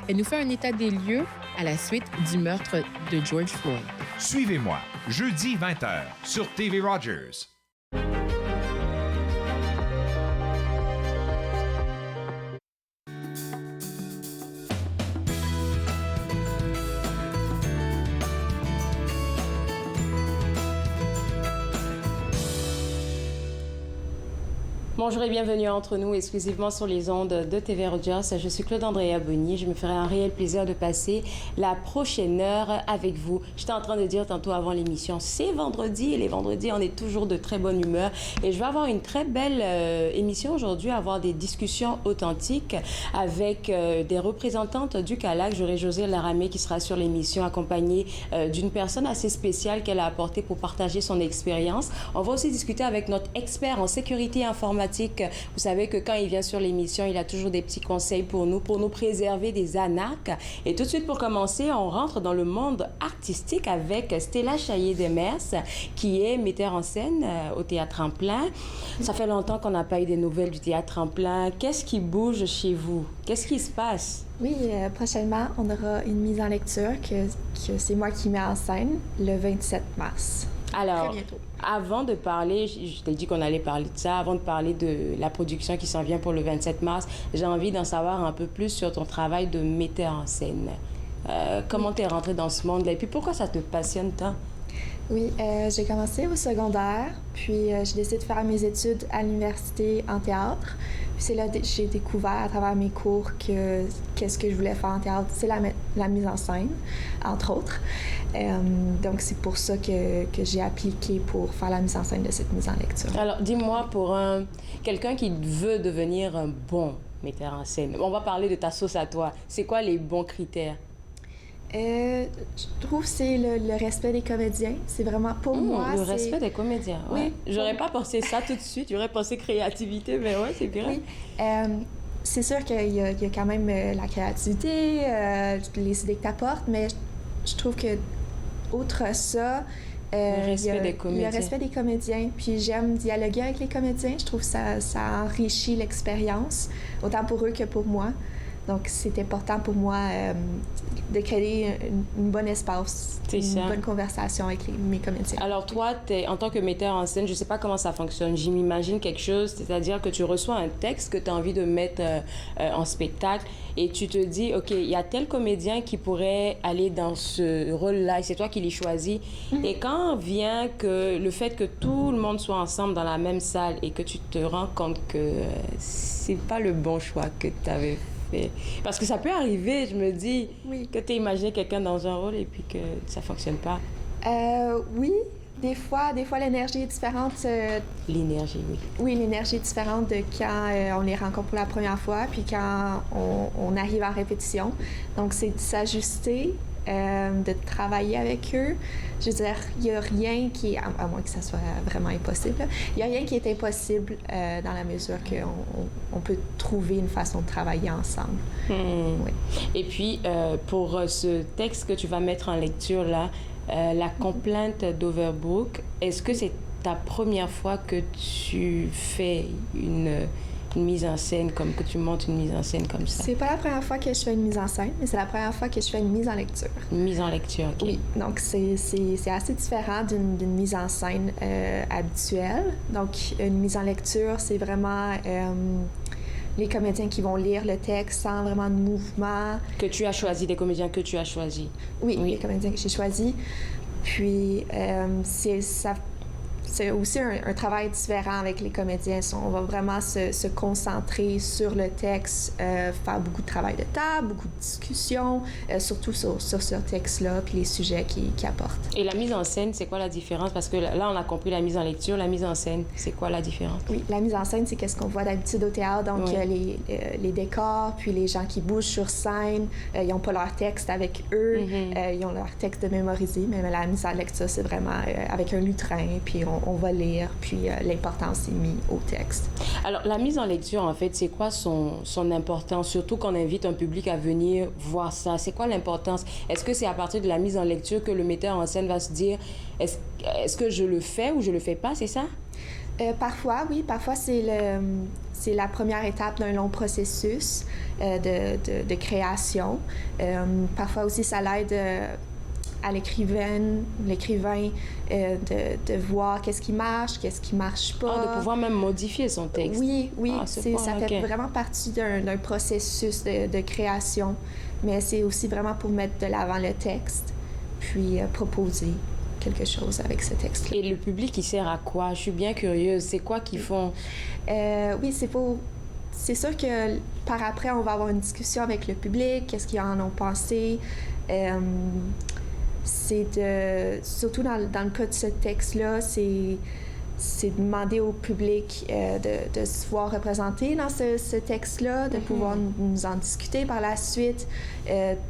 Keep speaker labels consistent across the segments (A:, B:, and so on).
A: Elle nous fait un état des lieux à la suite du meurtre de George Floyd.
B: Suivez-moi, jeudi 20h, sur TV Rogers.
C: Bonjour et bienvenue entre nous exclusivement sur les ondes de TV Rogers. Je suis Claude Andrea Bonny. Je me ferai un réel plaisir de passer la prochaine heure avec vous. J'étais en train de dire tantôt avant l'émission, c'est vendredi et les vendredis, on est toujours de très bonne humeur. Et je vais avoir une très belle émission aujourd'hui, avoir des discussions authentiques avec des représentantes du CALAC. J'aurai José Laramé qui sera sur l'émission accompagnée d'une personne assez spéciale qu'elle a apportée pour partager son expérience. On va aussi discuter avec notre expert en sécurité informatique. Vous savez que quand il vient sur l'émission, il a toujours des petits conseils pour nous préserver des arnaques. Et tout de suite, pour commencer, on rentre dans le monde artistique avec Stella Chaillé-Demers, qui est metteur en scène au Théâtre Tremplin. Ça fait longtemps qu'on n'a pas eu des nouvelles du Théâtre Tremplin. Qu'est-ce qui bouge chez vous? Qu'est-ce qui se passe?
D: Oui, prochainement, on aura une mise en lecture que c'est moi qui mets en scène le 27 mars.
C: Alors, avant de parler, je t'ai dit qu'on allait parler de ça, avant de parler de la production qui s'en vient pour le 27 mars, j'ai envie d'en savoir un peu plus sur ton travail de metteur en scène. Comment t'es rentrée dans ce monde-là et puis pourquoi ça te passionne tant?
D: Oui, j'ai commencé au secondaire, puis j'ai décidé de faire mes études à l'université en théâtre. Puis c'est là que j'ai découvert à travers mes cours qu'est-ce que je voulais faire en théâtre, c'est la mise en scène, entre autres. Donc c'est pour ça que j'ai appliqué pour faire la mise en scène de cette mise en lecture. Alors
C: dis-moi, pour quelqu'un qui veut devenir un bon metteur en scène, on va parler de ta sauce à toi. C'est quoi les bons critères?
D: Je trouve que c'est le respect des comédiens. C'est vraiment, pour moi,
C: le respect des comédiens, ouais.
D: Oui.
C: J'aurais pas pensé ça tout de suite. J'aurais pensé créativité, mais ouais, c'est bien.
D: Oui. C'est sûr qu'il y a quand même la créativité, les idées que tu apportes, mais je trouve que, outre ça,
C: le respect des comédiens.
D: Puis j'aime dialoguer avec les comédiens. Je trouve que ça enrichit l'expérience, autant pour eux que pour moi. Donc, c'est important pour moi de créer une bonne espace, bonne conversation avec mes comédiens.
C: Alors, toi, en tant que metteur en scène, je ne sais pas comment ça fonctionne. Je m'imagine quelque chose, c'est-à-dire que tu reçois un texte que tu as envie de mettre en spectacle et tu te dis, OK, il y a tel comédien qui pourrait aller dans ce rôle-là et c'est toi qui l'as choisi. Mm-hmm. Et quand vient que le fait que tout le monde soit ensemble dans la même salle et que tu te rends compte que c'est pas le bon choix que tu avais fait. Parce que ça peut arriver, je me dis, que tu as imaginé quelqu'un dans un rôle et puis que ça ne fonctionne pas.
D: Oui, des fois l'énergie est différente.
C: L'énergie, oui.
D: Oui, l'énergie est différente de quand on les rencontre pour la première fois puis quand on arrive en répétition. Donc, c'est de s'ajuster, de travailler avec eux. Je veux dire, il n'y a rien qui est, à moins que ça soit vraiment impossible, il n'y a rien qui est impossible dans la mesure qu'on peut trouver une façon de travailler ensemble.
C: Oui. Et puis, pour ce texte que tu vas mettre en lecture là, la complainte d'Overbrook, est-ce que c'est ta première fois que tu fais une mise en scène, comme que tu montes une mise en scène comme ça?
D: C'est pas la première fois que je fais une mise en scène, mais c'est la première fois que je fais une mise en lecture.
C: Une mise en lecture, OK.
D: Oui, donc c'est assez différent d'une mise en scène habituelle. Donc, une mise en lecture, c'est vraiment les comédiens qui vont lire le texte sans vraiment de mouvement.
C: Que tu as choisi, des comédiens que tu as choisis.
D: Oui, les comédiens que j'ai choisis. Puis, c'est aussi un travail différent avec les comédiens. On va vraiment se concentrer sur le texte, faire beaucoup de travail de table, beaucoup de discussions, surtout sur ce texte-là, puis les sujets qu'il apporte.
C: Et la mise en scène, c'est quoi la différence? Parce que là, on a compris la mise en lecture. La mise en scène, c'est quoi la différence?
D: Oui, la mise en scène, c'est qu'est-ce qu'on voit d'habitude au théâtre. Donc, les décors, puis les gens qui bougent sur scène, ils n'ont pas leur texte avec eux, ils ont leur texte de mémoriser, mais la mise en lecture, c'est vraiment avec un lutrin, puis on va lire, puis l'importance est mise au texte.
C: Alors, la mise en lecture, en fait, c'est quoi son importance? Surtout qu'on invite un public à venir voir ça. C'est quoi l'importance? Est-ce que c'est à partir de la mise en lecture que le metteur en scène va se dire est-ce que je le fais ou je le fais pas, c'est ça?
D: Parfois, oui. Parfois, c'est c'est la première étape d'un long processus de création. Parfois aussi, ça l'aide à l'écrivain de voir qu'est-ce qui marche pas.
C: De pouvoir même modifier son texte.
D: Oui, ça fait
C: okay.
D: vraiment partie d'un processus de création, mais c'est aussi vraiment pour mettre de l'avant le texte, puis proposer quelque chose avec ce texte-là.
C: Et le public, il sert à quoi? Je suis bien curieuse. C'est quoi qu'ils font?
D: Oui, c'est sûr que par après, on va avoir une discussion avec le public, qu'est-ce qu'ils en ont pensé. Surtout dans le cas de ce texte-là, c'est demander au public de se voir représenté dans ce texte-là, de pouvoir nous en discuter par la suite,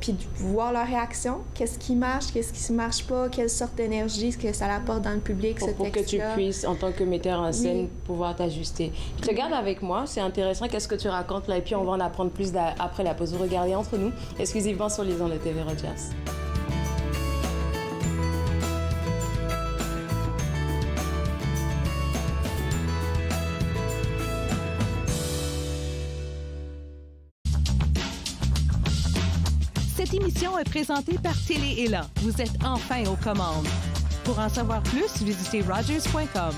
D: puis de voir leur réaction. Qu'est-ce qui marche, qu'est-ce qui ne marche pas, quelle sorte d'énergie que ça apporte dans le public, ce texte-là.
C: Pour que tu puisses, en tant que metteur en scène, pouvoir t'ajuster. Je te garde avec moi, c'est intéressant. Qu'est-ce que tu racontes là? Et puis on va en apprendre plus après la pause. Vous regardez Entre nous, exclusivement sur les ondes de TV Rogers.
E: Cette émission est présentée par Télé Élan. Vous êtes enfin aux commandes. Pour en savoir plus, visitez rogers.com.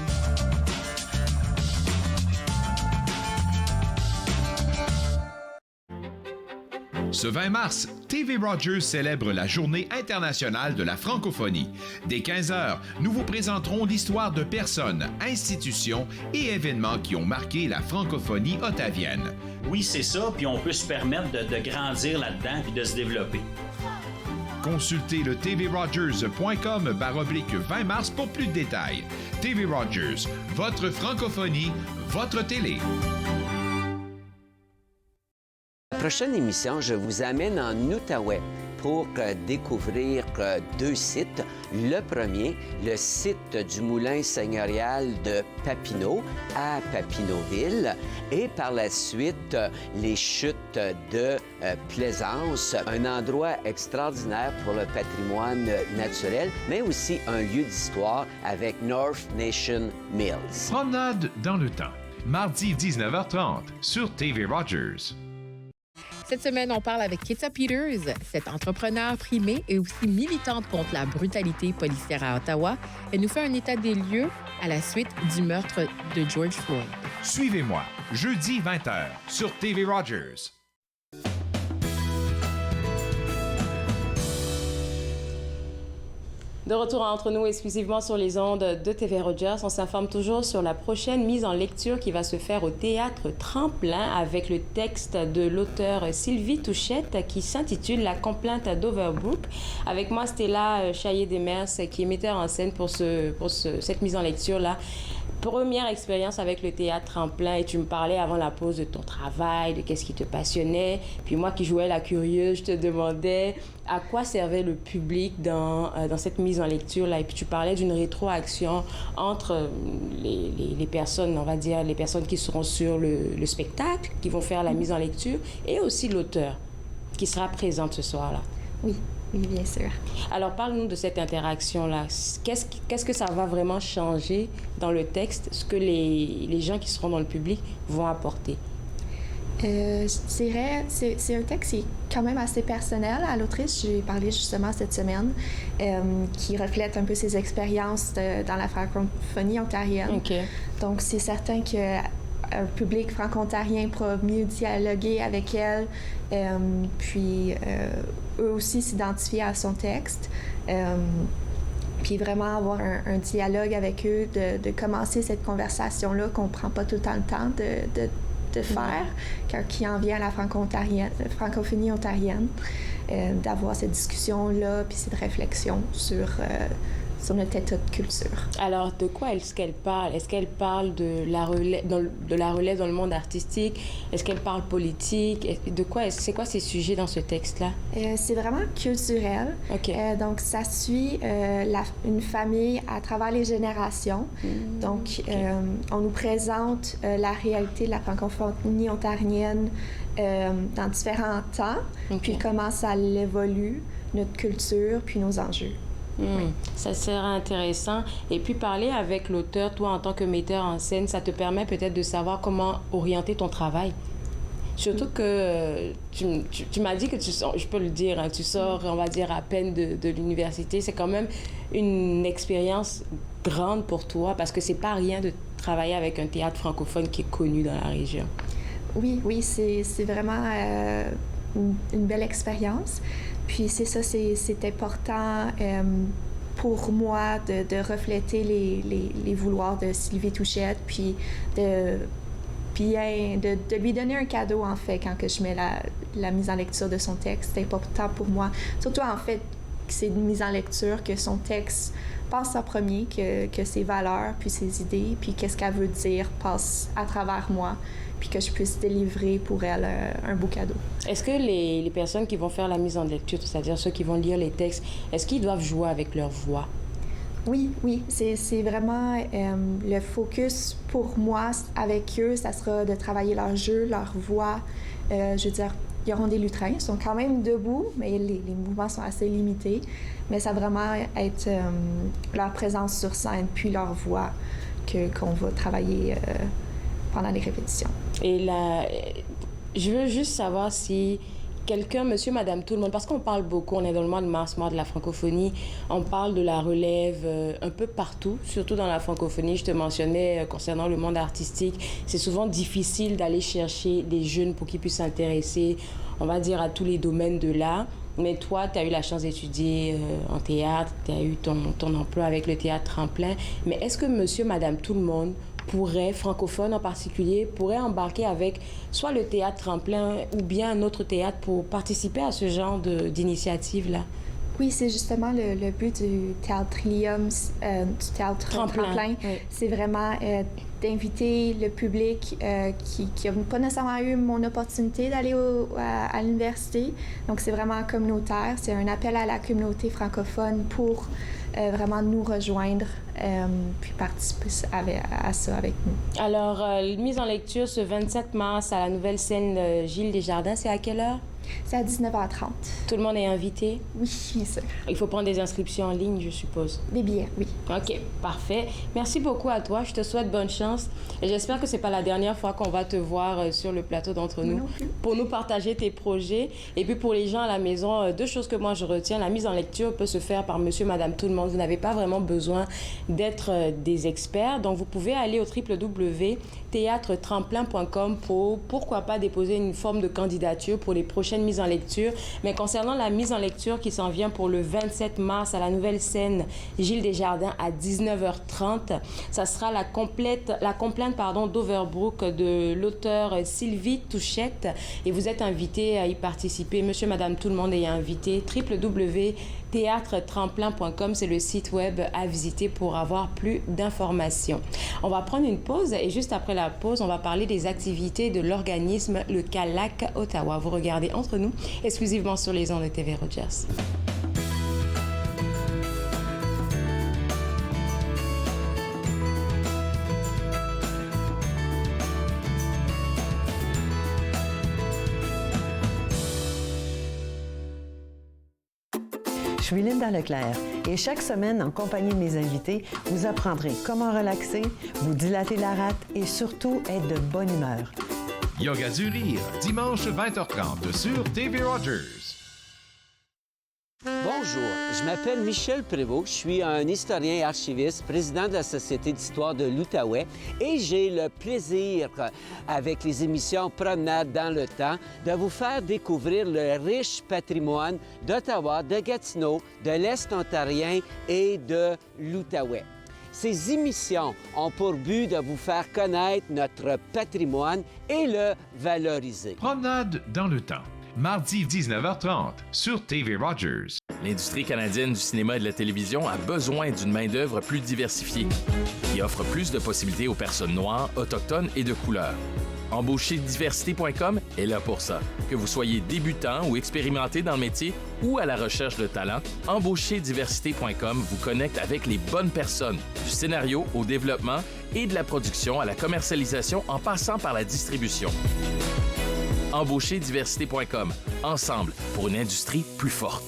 B: Ce 20 mars, TV Rogers célèbre la Journée internationale de la francophonie. Dès 15h, nous vous présenterons l'histoire de personnes, institutions et événements qui ont marqué la francophonie ottavienne.
F: Oui, c'est ça, puis on peut se permettre de grandir là-dedans puis de se développer.
B: Consultez le tvrogers.com/20 mars pour plus de détails. TV Rogers, votre francophonie, votre télé.
G: La prochaine émission, je vous amène en Outaouais pour découvrir deux sites. Le premier, le site du moulin seigneurial de Papineau à Papineauville et par la suite, les chutes de Plaisance, un endroit extraordinaire pour le patrimoine naturel, mais aussi un lieu d'histoire avec North Nation Mills.
B: Promenade dans le temps, mardi 19h30 sur TV Rogers.
A: Cette semaine, on parle avec Kitsa Peters. Cette entrepreneure primée et aussi militante contre la brutalité policière à Ottawa. Elle nous fait un état des lieux à la suite du meurtre de George Floyd.
B: Suivez-moi, jeudi 20h sur TV Rogers.
C: De retour entre nous exclusivement sur les ondes de TV Rogers, on s'informe toujours sur la prochaine mise en lecture qui va se faire au Théâtre Tremplin avec le texte de l'auteure Sylvie Touchette qui s'intitule La complainte d'Overbrook. Avec moi, Stella Chaillé-Demers qui est metteur en scène pour cette mise en lecture-là. Première expérience avec le Théâtre Tremplin et tu me parlais avant la pause de ton travail, de qu'est-ce qui te passionnait. Puis moi qui jouais la curieuse, je te demandais à quoi servait le public dans cette mise en lecture-là. Et puis tu parlais d'une rétroaction entre les personnes, on va dire, les personnes qui seront sur le spectacle, qui vont faire la mise en lecture, et aussi l'auteur qui sera présente ce soir-là.
D: Oui, bien sûr.
C: Alors, parle-nous de cette interaction-là. Qu'est-ce que ça va vraiment changer dans le texte, ce que les gens qui seront dans le public vont apporter?
D: Je dirais, c'est un texte qui est quand même assez personnel. À l'autrice, j'ai parlé justement cette semaine, qui reflète un peu ses expériences dans la francophonie ontarienne.
C: Okay.
D: Donc, c'est certain qu'un public franco-ontarien pourra mieux dialoguer avec elle, puis eux aussi s'identifier à son texte, puis vraiment avoir un dialogue avec eux, de commencer cette conversation-là qu'on ne prend pas tout le temps le temps de faire, qui en vient à la francophonie ontarienne, d'avoir cette discussion-là, puis cette réflexion sur notre état de culture.
C: Alors, de quoi est-ce qu'elle parle? Est-ce qu'elle parle de la relève dans le monde artistique? Est-ce qu'elle parle politique? C'est quoi ces sujets dans ce texte-là?
D: C'est vraiment culturel.
C: Okay.
D: Donc, ça suit une famille à travers les générations. Donc, on nous présente la réalité de la francophonie ontarienne dans différents temps, puis comment ça évolue, notre culture, puis nos enjeux.
C: Ça serait intéressant. Et puis parler avec l'auteur, toi en tant que metteur en scène, ça te permet peut-être de savoir comment orienter ton travail. Surtout que tu m'as dit que tu sors, je peux le dire, hein, tu sors, on va dire, à peine de l'université. C'est quand même une expérience grande pour toi parce que c'est pas rien de travailler avec un théâtre francophone qui est connu dans la région.
D: Oui, c'est vraiment une belle expérience. Puis c'est ça, c'est important pour moi de refléter les vouloirs de Sylvie Touchette, puis de lui donner un cadeau, en fait, quand que je mets la mise en lecture de son texte. C'est important pour moi. Surtout, en fait, que c'est une mise en lecture, que son texte passe en premier, que ses valeurs, puis ses idées, puis qu'est-ce qu'elle veut dire passe à travers moi, puis que je puisse délivrer pour elle un beau cadeau.
C: Est-ce que les personnes qui vont faire la mise en lecture, c'est-à-dire ceux qui vont lire les textes, est-ce qu'ils doivent jouer avec leur voix?
D: Oui, c'est vraiment le focus pour moi avec eux, ça sera de travailler leur jeu, leur voix. Je veux dire, ils auront des lutrins, ils sont quand même debout, mais les mouvements sont assez limités. Mais ça va vraiment être leur présence sur scène, puis leur voix qu'on va travailler pendant les répétitions.
C: Et là, je veux juste savoir si quelqu'un, monsieur, madame, tout le monde, parce qu'on parle beaucoup, on est dans le mois de mars, mois de la francophonie, on parle de la relève un peu partout, surtout dans la francophonie. Je te mentionnais concernant le monde artistique, c'est souvent difficile d'aller chercher des jeunes pour qu'ils puissent s'intéresser, on va dire, à tous les domaines de l'art. Mais toi, tu as eu la chance d'étudier en théâtre, tu as eu ton emploi avec le théâtre Tremplin. Mais est-ce que monsieur, madame, tout le monde pourrait, francophone en particulier, pourrait embarquer avec soit le théâtre Tremplin ou bien un autre théâtre pour participer à ce genre d'initiative-là?
D: Oui, c'est justement le but du théâtre Trillium, du théâtre Tremplin. Oui. C'est vraiment d'inviter le public qui n'a pas nécessairement eu mon opportunité d'aller à l'université. Donc, c'est vraiment communautaire. C'est un appel à la communauté francophone pour vraiment nous rejoindre puis participer à ça avec nous. Alors,
C: mise en lecture ce 27 mars à la nouvelle scène Gilles Desjardins, c'est à quelle heure?
D: C'est à 19h30.
C: Tout le monde est invité?
D: Oui, bien sûr.
C: Il faut prendre des inscriptions en ligne, je suppose.
D: Des billets, oui.
C: OK, parfait. Merci beaucoup à toi. Je te souhaite bonne chance. Et j'espère que c'est pas la dernière fois qu'on va te voir sur le plateau d'Entre nous pour nous partager tes projets. Et puis pour les gens à la maison, deux choses que moi je retiens. La mise en lecture peut se faire par monsieur, madame, tout le monde. Vous n'avez pas vraiment besoin d'être des experts. Donc vous pouvez aller au www.théâtretremplin.com pour, pourquoi pas, déposer une forme de candidature pour les prochaines mise en lecture. Mais concernant la mise en lecture qui s'en vient pour le 27 mars à la nouvelle scène Gilles Desjardins à 19h30, ça sera la complainte d'Overbrook de l'auteur Sylvie Touchette et vous êtes invité à y participer. Monsieur, madame, tout le monde est invité. www.théâtretremplin.com, c'est le site web à visiter pour avoir plus d'informations. On va prendre une pause et juste après la pause, on va parler des activités de l'organisme Le Calac Ottawa. Vous regardez Entre nous, exclusivement sur les ondes de TV Rogers.
H: Je suis Linda Leclerc et chaque semaine, en compagnie de mes invités, vous apprendrez comment relaxer, vous dilater la rate et surtout être de bonne humeur.
B: Yoga du rire, dimanche 20h30 sur TV Rogers.
G: Bonjour, je m'appelle Michel Prévost, je suis un historien et archiviste, président de la Société d'histoire de l'Outaouais et j'ai le plaisir, avec les émissions Promenade dans le temps, de vous faire découvrir le riche patrimoine d'Ottawa, de Gatineau, de l'Est ontarien et de l'Outaouais. Ces émissions ont pour but de vous faire connaître notre patrimoine et le valoriser.
B: Promenade dans le temps, mardi 19h30 sur TV Rogers.
I: L'industrie canadienne du cinéma et de la télévision a besoin d'une main-d'œuvre plus diversifiée qui offre plus de possibilités aux personnes noires, autochtones et de couleur. Embaucherdiversité.com est là pour ça. Que vous soyez débutant ou expérimenté dans le métier ou à la recherche de talent, Embaucherdiversité.com vous connecte avec les bonnes personnes, du scénario au développement et de la production à la commercialisation en passant par la distribution. Embaucherdiversité.com, ensemble pour une industrie plus forte.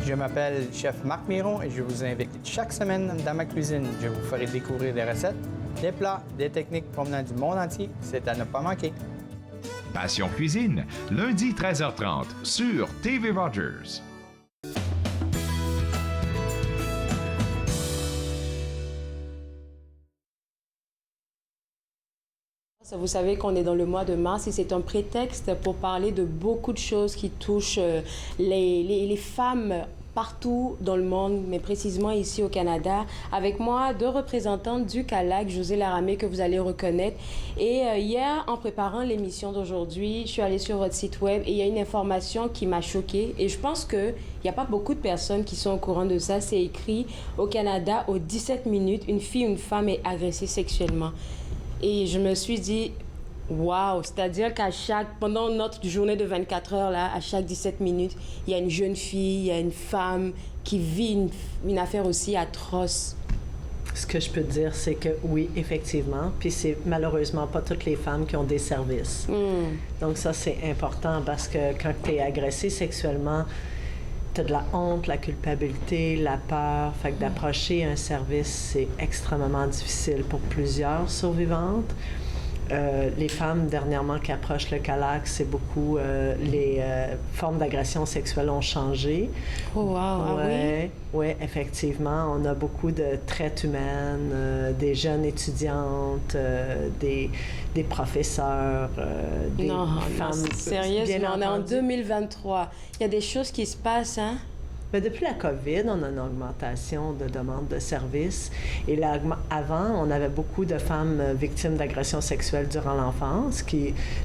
J: Je m'appelle Chef Marc Miron et je vous invite chaque semaine dans ma cuisine. Je vous ferai découvrir des recettes, des plats, des techniques provenant du monde entier. C'est à ne pas manquer.
B: Passion Cuisine, lundi 13h30 sur TV Rogers.
C: Vous savez qu'on est dans le mois de mars et c'est un prétexte pour parler de beaucoup de choses qui touchent les femmes partout dans le monde, mais précisément ici au Canada. Avec moi, 2 représentantes du CALAC, Josée Laramé, que vous allez reconnaître. Et hier, en préparant l'émission d'aujourd'hui, je suis allée sur votre site web et il y a une information qui m'a choquée. Et je pense qu'il n'y a pas beaucoup de personnes qui sont au courant de ça. C'est écrit au Canada, aux 17 minutes, une fille ou une femme est agressée sexuellement. Et je me suis dit, waouh, c'est-à-dire pendant notre journée de 24 heures, là, à chaque 17 minutes, il y a une jeune fille, il y a une femme qui vit une affaire aussi atroce.
H: Ce que je peux te dire, c'est que oui, effectivement, puis c'est malheureusement pas toutes les femmes qui ont des services. Donc ça, c'est important parce que quand tu es agressée sexuellement, tu as de la honte, la culpabilité, la peur. Fait que d'approcher un service, c'est extrêmement difficile pour plusieurs survivantes. Les femmes, dernièrement, qui approchent le CALAC, c'est beaucoup... les formes d'agression sexuelle ont changé.
C: Oh, wow! Ah oui?
H: Oui, effectivement. On a beaucoup de traites humaines, des jeunes étudiantes, des professeurs, des femmes...
C: Non, sérieusement, on est en 2023. Il y a des choses qui se passent, hein?
H: Mais depuis la COVID, on a une augmentation de demandes de services. Et là, avant, on avait beaucoup de femmes victimes d'agressions sexuelles durant l'enfance,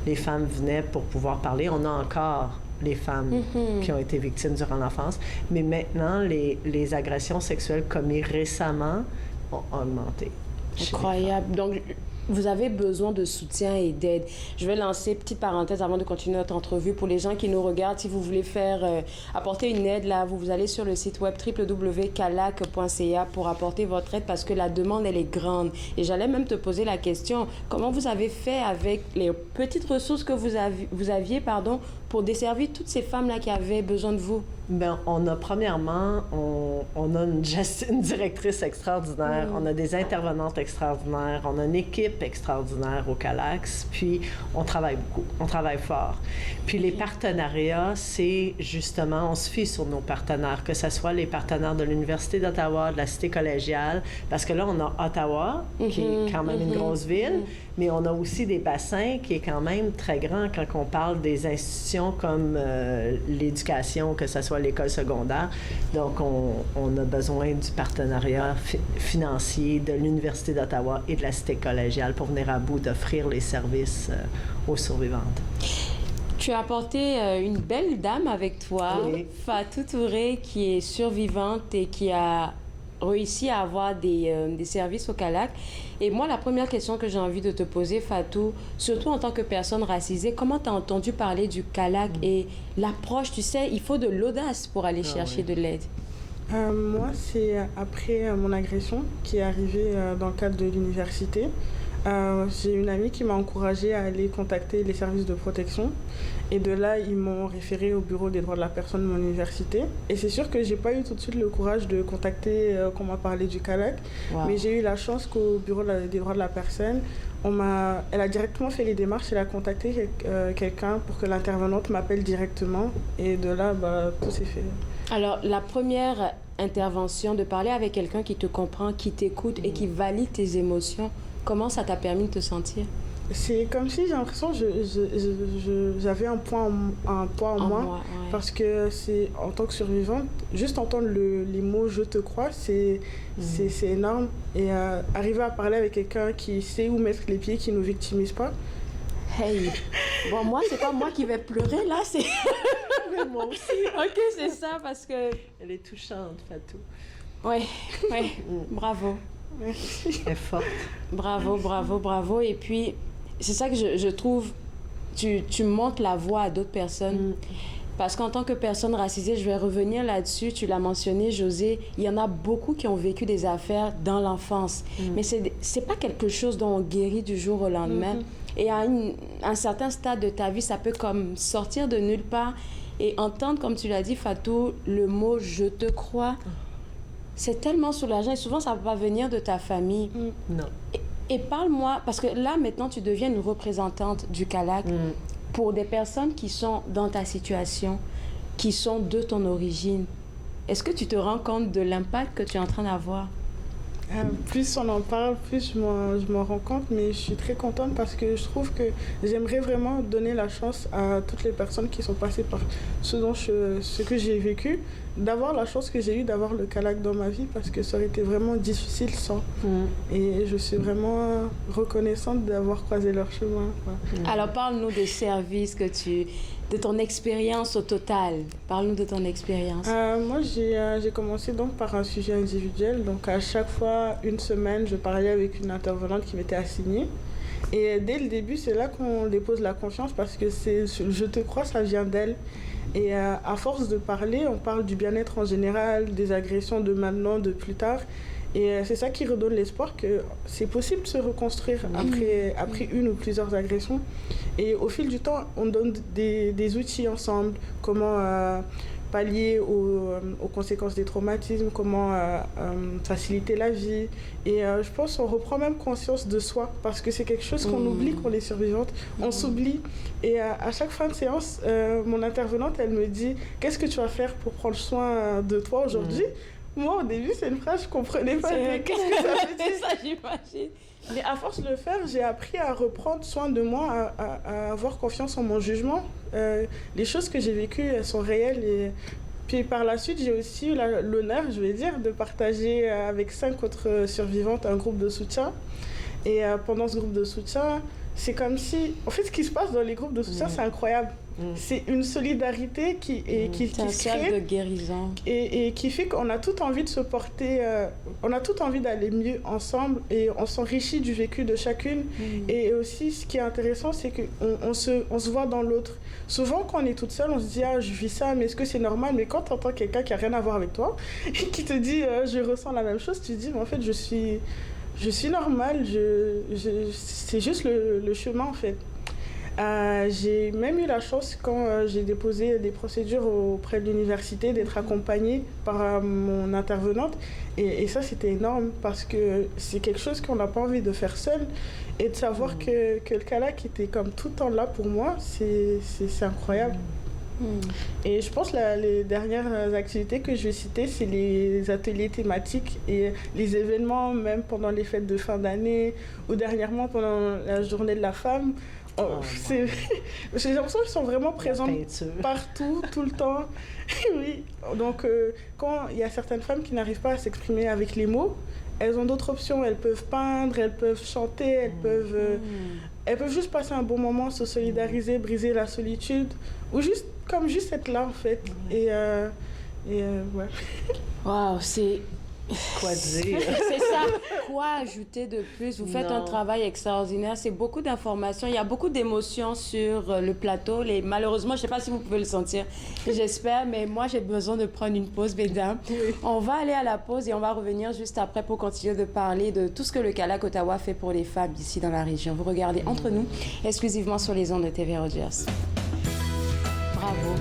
H: les femmes venaient pour pouvoir parler. On a encore les femmes qui ont été victimes durant l'enfance. Mais maintenant, les agressions sexuelles commises récemment ont augmenté.
C: Incroyable. Donc, vous avez besoin de soutien et d'aide. Je vais lancer, petite parenthèse avant de continuer notre entrevue, pour les gens qui nous regardent, si vous voulez apporter une aide, là, vous allez sur le site web www.calac.ca pour apporter votre aide parce que la demande, elle est grande. Et j'allais même te poser la question, comment vous avez fait avec les petites ressources que vous aviez, pour desservir toutes ces femmes-là qui avaient besoin de vous?
H: Bien, premièrement, on a une directrice extraordinaire, on a des intervenantes extraordinaires, on a une équipe extraordinaire au CALAX, puis on travaille beaucoup, on travaille fort. Puis les partenariats, c'est justement, on se fie sur nos partenaires, que ce soit les partenaires de l'Université d'Ottawa, de la Cité collégiale, parce que là, on a Ottawa, qui est quand même une grosse ville, mais on a aussi des bassins qui est quand même très grand quand on parle des institutions comme l'éducation, que ce soit l'école secondaire. Donc, on a besoin du partenariat financier de l'Université d'Ottawa et de la Cité collégiale pour venir à bout d'offrir les services aux survivantes.
C: Tu as apporté une belle dame avec toi, oui. Fatou Touré, qui est survivante et qui a réussi à avoir des services au CALAC. Et moi, la première question que j'ai envie de te poser, Fatou, surtout en tant que personne racisée, comment tu as entendu parler du CALAC et l'approche? Tu sais, il faut de l'audace pour aller chercher de l'aide.
K: Moi, c'est après mon agression qui est arrivée dans le cadre de l'université. J'ai une amie qui m'a encouragée à aller contacter les services de protection. Et de là, ils m'ont référé au bureau des droits de la personne de mon université. Et c'est sûr que j'ai pas eu tout de suite le courage de contacter, qu'on m'a parlé du CALAC. Wow. Mais j'ai eu la chance qu'au bureau des droits de la personne, elle a directement fait les démarches. Elle a contacté quelqu'un pour que l'intervenante m'appelle directement. Et de là, tout s'est fait.
C: Alors, la première intervention, de parler avec quelqu'un qui te comprend, qui t'écoute et qui valide tes émotions, comment ça t'a permis de te sentir?
K: C'est comme si j'ai l'impression que j'avais un poids en moins, ouais. Parce que c'est, en tant que survivante, juste entendre les mots « je te crois », c'est énorme. Et arriver à parler avec quelqu'un qui sait où mettre les pieds, qui ne nous victimise pas.
C: Hey, bon, moi, c'est pas moi qui vais pleurer, là, c'est...
H: Mais moi aussi.
C: OK, c'est ça, parce que...
H: Elle est touchante, Fatou.
C: Oui, bravo.
K: Merci.
H: Elle est forte.
C: Bravo. Et puis, c'est ça que je trouve, tu montes la voix à d'autres personnes. Parce qu'en tant que personne racisée, je vais revenir là-dessus, tu l'as mentionné, Josée, il y en a beaucoup qui ont vécu des affaires dans l'enfance. Mais c'est pas quelque chose dont on guérit du jour au lendemain. Et à un certain stade de ta vie, ça peut comme sortir de nulle part. Et entendre, comme tu l'as dit, Fatou, le mot « je te crois », c'est tellement soulageant. Et souvent, ça ne va pas venir de ta famille.
H: Non.
C: Et parle-moi, parce que là, maintenant, tu deviens une représentante du CALAC pour des personnes qui sont dans ta situation, qui sont de ton origine. Est-ce que tu te rends compte de l'impact que tu es en train d'avoir?
K: Plus on en parle, plus je m'en rends compte, mais je suis très contente parce que je trouve que j'aimerais vraiment donner la chance à toutes les personnes qui sont passées par ce que j'ai vécu, d'avoir la chance que j'ai eue d'avoir le CALAC dans ma vie parce que ça aurait été vraiment difficile sans. Et je suis vraiment reconnaissante d'avoir croisé leur chemin.
C: Alors parle-nous des services de ton expérience au total. Parle-nous de ton expérience.
K: Moi, j'ai commencé donc par un sujet individuel. Donc, à chaque fois, une semaine, je parlais avec une intervenante qui m'était assignée. Et dès le début, c'est là qu'on dépose la confiance parce que je te crois, ça vient d'elle. Et à force de parler, on parle du bien-être en général, des agressions de maintenant, de plus tard. Et c'est ça qui redonne l'espoir que c'est possible de se reconstruire après une ou plusieurs agressions. Et au fil du temps, on donne des outils ensemble, comment pallier aux conséquences des traumatismes, comment faciliter la vie. Et je pense qu'on reprend même conscience de soi, parce que c'est quelque chose qu'on oublie quand on est survivante. On s'oublie. Et à chaque fin de séance, mon intervenante, elle me dit « Qu'est-ce que tu vas faire pour prendre soin de toi aujourd'hui ?» Moi, au début, c'est une phrase que je ne comprenais pas. Qu'est-ce que ça veut dire?
C: Ça, j'imagine.
K: Mais à force de le faire, j'ai appris à reprendre soin de moi, à avoir confiance en mon jugement. Les choses que j'ai vécues, elles sont réelles. Et puis par la suite, j'ai aussi eu l'honneur, je vais dire, de partager avec 5 autres survivantes un groupe de soutien. Et pendant ce groupe de soutien, c'est comme si... En fait, ce qui se passe dans les groupes de soutien, c'est incroyable. C'est une solidarité qui se crée
C: de guérison
K: et qui fait qu'on a toute envie de se porter, on a toute envie d'aller mieux ensemble et on s'enrichit du vécu de chacune. Et aussi, ce qui est intéressant, c'est qu'on se voit dans l'autre. Souvent, quand on est toute seule, on se dit « Ah, je vis ça, mais est-ce que c'est normal ?» Mais quand tu entends quelqu'un qui n'a rien à voir avec toi et qui te dit « Je ressens la même chose », tu te dis « Mais en fait, je suis normale, c'est juste le chemin, en fait. » J'ai même eu la chance, quand j'ai déposé des procédures auprès de l'université, d'être accompagnée par mon intervenante. Et ça, c'était énorme parce que c'est quelque chose qu'on n'a pas envie de faire seul. Et de savoir que le CALAC était comme tout le temps là pour moi, c'est incroyable. Et je pense que les dernières activités que je vais citer, c'est les ateliers thématiques et les événements, même pendant les fêtes de fin d'année ou dernièrement pendant la journée de la femme. J'ai l'impression qu'ils sont vraiment présents partout, tout le temps. Oui. Donc, quand il y a certaines femmes qui n'arrivent pas à s'exprimer avec les mots, elles ont d'autres options. Elles peuvent peindre, elles peuvent chanter, elles peuvent juste passer un bon moment, se solidariser, briser la solitude, ou juste être là, en fait. Et ouais.
C: Waouh, c'est...
H: Quoi dire?
C: C'est ça. Quoi ajouter de plus? Vous faites un travail extraordinaire. C'est beaucoup d'informations. Il y a beaucoup d'émotions sur le plateau. Malheureusement, je ne sais pas si vous pouvez le sentir. J'espère, mais moi, j'ai besoin de prendre une pause, mesdames. Oui. On va aller à la pause et on va revenir juste après pour continuer de parler de tout ce que le CALAC Ottawa fait pour les femmes ici dans la région. Vous regardez Entre nous, exclusivement sur les ondes de TV Rogers. Bravo.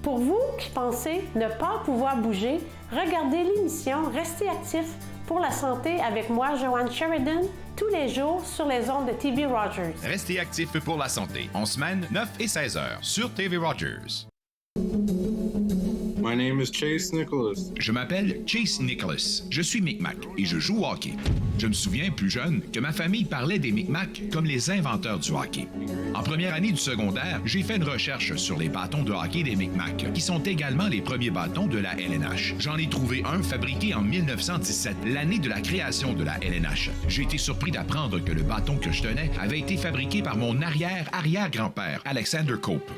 L: Pour vous qui pensez ne pas pouvoir bouger, regardez l'émission Restez actif pour la santé avec moi, Joanne Sheridan, tous les jours sur les ondes de TV Rogers.
B: Restez actif pour la santé, en semaine 9 et 16 heures sur TV Rogers.
M: My name is Chase Nicholas.
B: Je m'appelle Chase Nicholas. Je suis Micmac et je joue au hockey. Je me souviens, plus jeune, que ma famille parlait des Micmacs comme les inventeurs du hockey. En première année du secondaire, j'ai fait une recherche sur les bâtons de hockey des Micmacs, qui sont également les premiers bâtons de la LNH. J'en ai trouvé un fabriqué en 1917, l'année de la création de la LNH. J'ai été surpris d'apprendre que le bâton que je tenais avait été fabriqué par mon arrière-arrière-grand-père, Alexander Cope.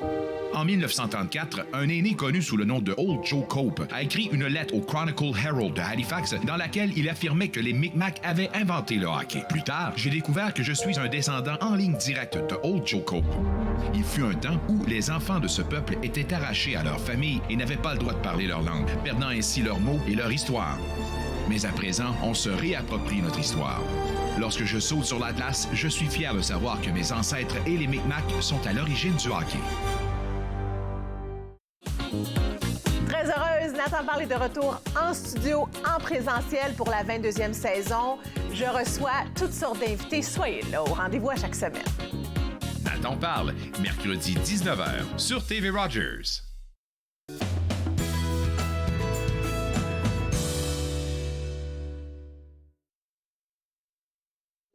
B: En 1934, un aîné connu sous le nom de Old Old Joe Cope a écrit une lettre au Chronicle Herald de Halifax dans laquelle il affirmait que les Micmacs avaient inventé le hockey. Plus tard, j'ai découvert que je suis un descendant en ligne directe de Old Joe Cope. Il fut un temps où les enfants de ce peuple étaient arrachés à leur famille et n'avaient pas le droit de parler leur langue, perdant ainsi leurs mots et leur histoire. Mais à présent, on se réapproprie notre histoire. Lorsque je saute sur l'Atlas, je suis fier de savoir que mes ancêtres et les Micmacs sont à l'origine du hockey.
M: Très heureuse, Nathan Parle est de retour en studio, en présentiel pour la 22e saison. Je reçois toutes sortes d'invités. Soyez là au rendez-vous à chaque semaine.
B: Nathan Parle, mercredi 19h sur TV Rogers.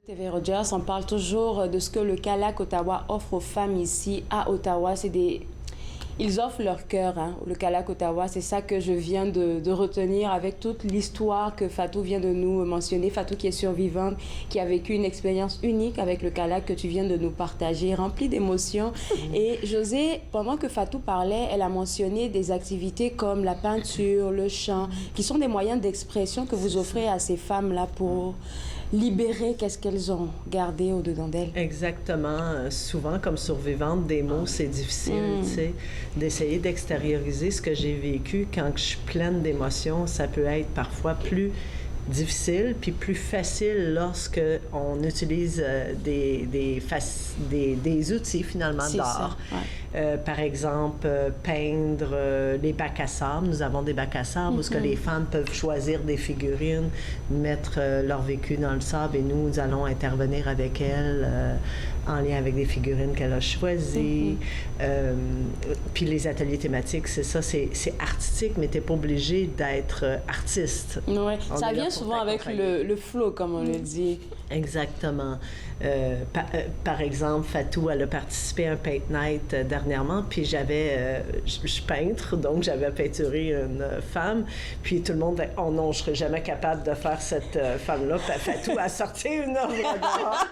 C: TV Rogers, on parle toujours de ce que le CALAC Ottawa offre aux femmes ici à Ottawa. Ils offrent leur cœur, hein, le CALAC Ottawa. C'est ça que je viens de retenir avec toute l'histoire que Fatou vient de nous mentionner. Fatou qui est survivante, qui a vécu une expérience unique avec le CALAC que tu viens de nous partager, remplie d'émotions. Et Josée, pendant que Fatou parlait, elle a mentionné des activités comme la peinture, le chant, qui sont des moyens d'expression que vous offrez à ces femmes-là pour libérer qu'est-ce qu'elles ont gardé au-dedans d'elles.
H: Exactement. Souvent, comme survivante, des mots, c'est difficile, tu sais, d'essayer d'extérioriser ce que j'ai vécu quand je suis pleine d'émotions. Ça peut être parfois plus difficile puis plus facile lorsque on utilise des outils finalement d'art. Par exemple, peindre les bacs à sable. Nous avons des bacs à sable où les femmes peuvent choisir des figurines, mettre leur vécu dans le sable et nous allons intervenir avec elles en lien avec des figurines qu'elle a choisies. Puis les ateliers thématiques, c'est ça, c'est artistique, mais tu n'es pas obligé d'être artiste.
C: Oui, ça vient souvent avec le flow, comme on le dit.
H: Exactement. Par exemple, Fatou, elle a participé à un paint night dernièrement, puis je suis peintre, donc j'avais peinturé une femme, puis tout le monde dit « Oh non, je serais jamais capable de faire cette femme-là. » Puis Fatou a sorti une œuvre d'art.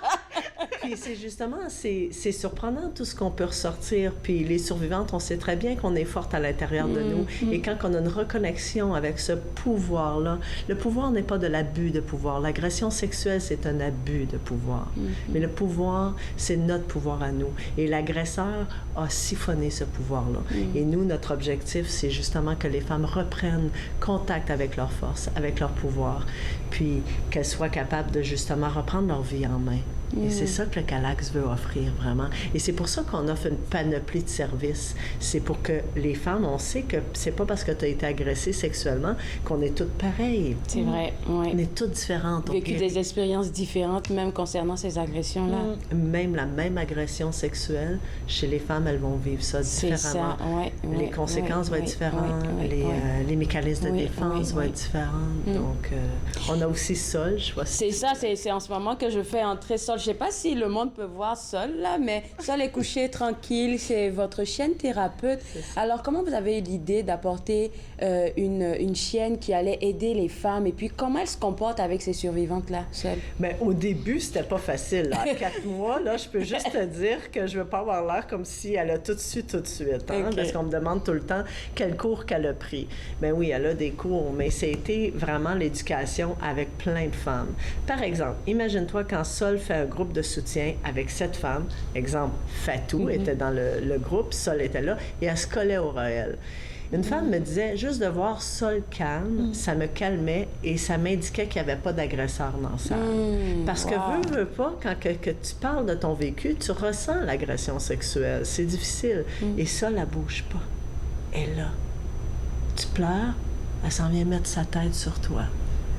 H: Puis c'est surprenant tout ce qu'on peut ressortir. Puis les survivantes, on sait très bien qu'on est forte à l'intérieur de nous. Et quand on a une reconnexion avec ce pouvoir-là, le pouvoir n'est pas de l'abus de pouvoir. L'agression sexuelle, c'est un abus de pouvoir. Mais le pouvoir, c'est notre pouvoir à nous. Et l'agresseur a siphonné ce pouvoir-là. Et nous, notre objectif, c'est justement que les femmes reprennent contact avec leur force, avec leur pouvoir, puis qu'elles soient capables de justement reprendre leur vie en main. Et c'est ça que le CALAX veut offrir, vraiment. Et c'est pour ça qu'on offre une panoplie de services. C'est pour que les femmes, on sait que c'est pas parce que tu as été agressée sexuellement qu'on est toutes pareilles.
C: C'est vrai, oui.
H: On est toutes différentes.
C: Vécu des expériences différentes, même concernant ces agressions-là.
H: Même la même agression sexuelle, chez les femmes, elles vont vivre ça différemment.
C: C'est ça,
H: les conséquences vont être différentes, les mécanismes de défense vont être différents. Donc, on a aussi Sol, je vois.
C: C'est ça, c'est en ce moment que je fais entrer Sol. Je sais pas si le monde peut voir Sol, là, mais Sol est couchée tranquille. C'est votre chienne thérapeute. Alors, comment vous avez eu l'idée d'apporter une chienne qui allait aider les femmes? Et puis, comment elle se comporte avec ces survivantes-là, Sol?
H: Bien, au début, c'était pas facile. À 4 mois, là, je peux juste te dire que je veux pas avoir l'air comme si elle a tout su tout de suite. Hein, parce qu'on me demande tout le temps quel cours qu'elle a pris. Bien oui, elle a des cours, mais c'était vraiment l'éducation avec plein de femmes. Par exemple, imagine-toi quand Sol fait un groupe de soutien avec 7 femmes. Exemple, Fatou était dans le groupe, Sol était là, et elle se collait au Royal. Une femme me disait, juste de voir Sol calme, ça me calmait et ça m'indiquait qu'il n'y avait pas d'agresseur dans la salle. Parce que veux pas, quand que tu parles de ton vécu, tu ressens l'agression sexuelle. C'est difficile. Et Sol, elle bouge pas. Elle est là. Tu pleures, elle s'en vient mettre sa tête sur toi.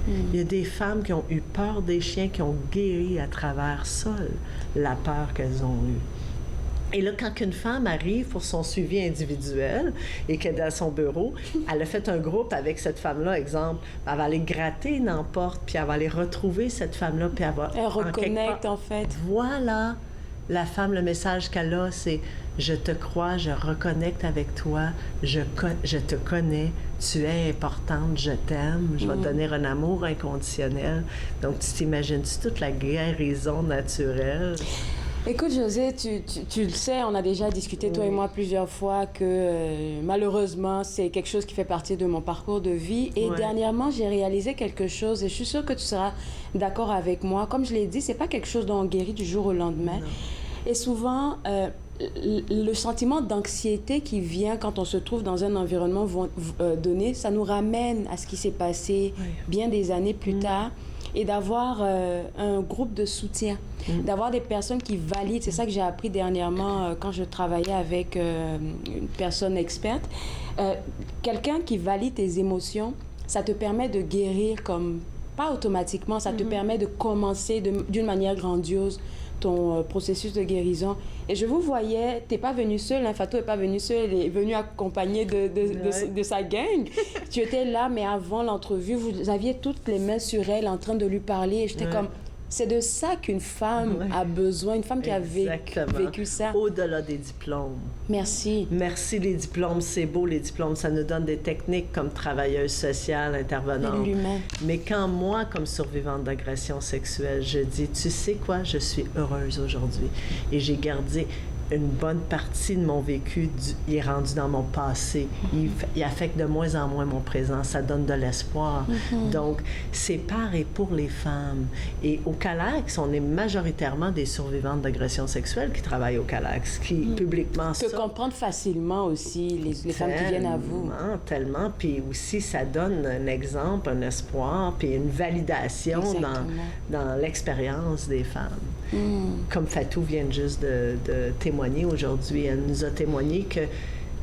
H: Il y a des femmes qui ont eu peur des chiens, qui ont guéri à travers Sol la peur qu'elles ont eue. Et là, quand une femme arrive pour son suivi individuel et qu'elle est dans son bureau, elle a fait un groupe avec cette femme-là, exemple, elle va aller gratter dans la porte, puis elle va aller retrouver cette femme-là, puis elle va...
C: Elle reconnecte, en fait.
H: Voilà. La femme, le message qu'elle a, c'est « Je te crois, je reconnecte avec toi, je te connais, tu es importante, je t'aime, je vais te donner un amour inconditionnel. » Donc, tu t'imagines-tu toute la guérison naturelle?
C: Écoute, José, tu le sais, on a déjà discuté, toi et moi, plusieurs fois, que malheureusement, c'est quelque chose qui fait partie de mon parcours de vie. Et dernièrement, j'ai réalisé quelque chose, et je suis sûre que tu seras d'accord avec moi. Comme je l'ai dit, c'est pas quelque chose dont on guérit du jour au lendemain. Non. Et souvent, le sentiment d'anxiété qui vient quand on se trouve dans un environnement donné, ça nous ramène à ce qui s'est passé bien des années plus tard. Et d'avoir un groupe de soutien, d'avoir des personnes qui valident. C'est ça que j'ai appris dernièrement quand je travaillais avec une personne experte. Quelqu'un qui valide tes émotions, ça te permet de guérir comme, pas automatiquement, ça te permet de commencer d'une manière grandiose ton processus de guérison. Et je vous voyais, t'es pas venu seul, hein, Fatou n'est pas venu seul, elle est venue accompagnée de sa gang. Tu étais là, mais avant l'entrevue, vous aviez toutes les mains sur elle en train de lui parler. Et j'étais comme, c'est de ça qu'une femme a besoin, une femme qui a vécu ça.
H: Au-delà des diplômes.
C: Merci.
H: Merci, les diplômes, c'est beau, les diplômes, ça nous donne des techniques comme travailleuse sociale, intervenante. Mais quand moi, comme survivante d'agression sexuelle, je dis, tu sais quoi, je suis heureuse aujourd'hui. Et j'ai gardé une bonne partie de mon vécu, il est rendu dans mon passé. Il affecte de moins en moins mon présent. Ça donne de l'espoir. Donc, c'est par et pour les femmes. Et au Calax, on est majoritairement des survivantes d'agression sexuelle qui travaillent au Calax, qui publiquement
C: sortent. Tu peux comprendre facilement aussi les femmes qui viennent à vous.
H: Tellement. Puis aussi, ça donne un exemple, un espoir, puis une validation dans l'expérience des femmes. Comme Fatou vient juste de témoigner aujourd'hui. Elle nous a témoigné que, tu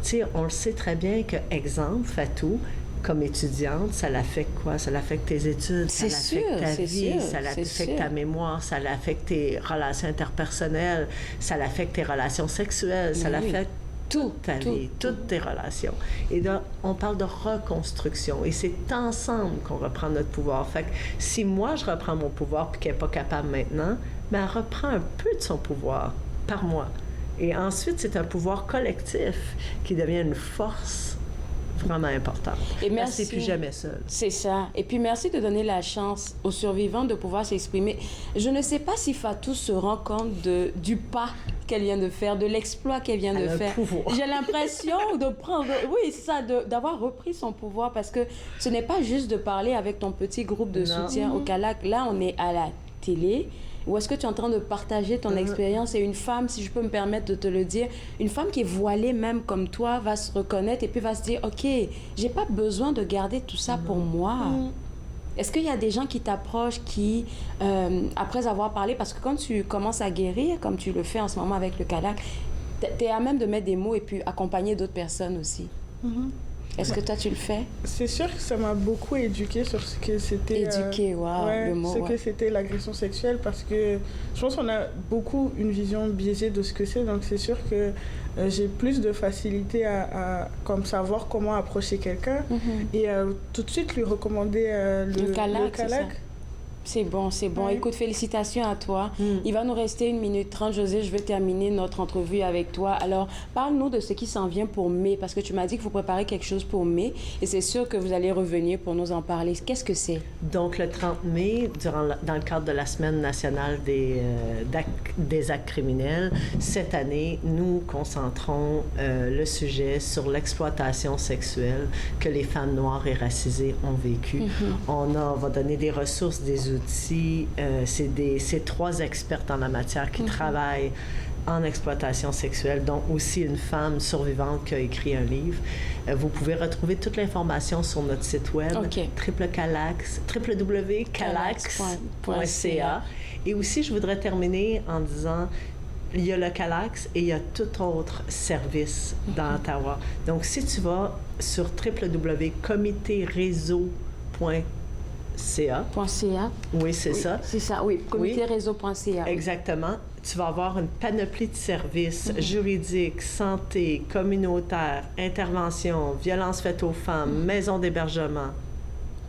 H: sais, on le sait très bien que, exemple, Fatou, comme étudiante, ça l'affecte quoi? Ça l'affecte tes études, ça l'affecte ta vie, ça l'affecte ta mémoire, ça l'affecte tes relations interpersonnelles, ça l'affecte tes relations sexuelles, ça l'affecte toute ta vie, toutes tes relations. Et là, on parle de reconstruction. Et c'est ensemble qu'on reprend notre pouvoir. Fait que si moi, je reprends mon pouvoir puis qu'elle n'est pas capable maintenant, ben, elle reprend un peu de son pouvoir par moi. Et ensuite, c'est un pouvoir collectif qui devient une force vraiment importante.
C: Et merci.
H: C'est plus jamais seul.
C: C'est ça. Et puis, merci de donner la chance aux survivants de pouvoir s'exprimer. Je ne sais pas si Fatou se rend compte du pas qu'elle vient de faire, de l'exploit qu'elle vient de faire. J'ai l'impression de prendre... Oui, c'est ça, d'avoir repris son pouvoir parce que ce n'est pas juste de parler avec ton petit groupe de soutien au Calax. Là, on est à la télé. Ou est-ce que tu es en train de partager ton expérience? Et une femme, si je peux me permettre de te le dire, une femme qui est voilée même comme toi va se reconnaître et puis va se dire, OK, j'ai pas besoin de garder tout ça pour moi. Est-ce qu'il y a des gens qui t'approchent qui, après avoir parlé, parce que quand tu commences à guérir, comme tu le fais en ce moment avec le Calax, tu es à même de mettre des mots et puis accompagner d'autres personnes aussi. Est-ce que toi, tu le fais?
K: C'est sûr que ça m'a beaucoup éduquée sur ce que c'était...
C: le mot.
K: Ce que c'était l'agression sexuelle, parce que je pense qu'on a beaucoup une vision biaisée de ce que c'est, donc c'est sûr que j'ai plus de facilité à comme savoir comment approcher quelqu'un et tout de suite lui recommander le Calax.
C: C'est bon, c'est bon. Écoute, félicitations à toi. Il va nous rester 1 minute 30. José, je vais terminer notre entrevue avec toi. Alors, parle-nous de ce qui s'en vient pour mai, parce que tu m'as dit que vous préparez quelque chose pour mai, et c'est sûr que vous allez revenir pour nous en parler. Qu'est-ce que c'est?
H: Donc, le 30 mai, dans le cadre de la Semaine nationale des actes criminels, cette année, nous concentrons le sujet sur l'exploitation sexuelle que les femmes noires et racisées ont vécue. On va donner des ressources, des outils. C'est 3 expertes en la matière qui travaillent en exploitation sexuelle, dont aussi une femme survivante qui a écrit un livre. Vous pouvez retrouver toute l'information sur notre site web, www.calax.ca. Et aussi, je voudrais terminer en disant, il y a le Calax et il y a tout autre service dans Ottawa. Donc, si tu vas sur www.comitereseau.ca. Oui, c'est ça.
C: C'est ça, oui. Comitereseau.ca.
H: Exactement. Tu vas avoir une panoplie de services juridiques, santé, communautaire, intervention, violence faite aux femmes, maison d'hébergement.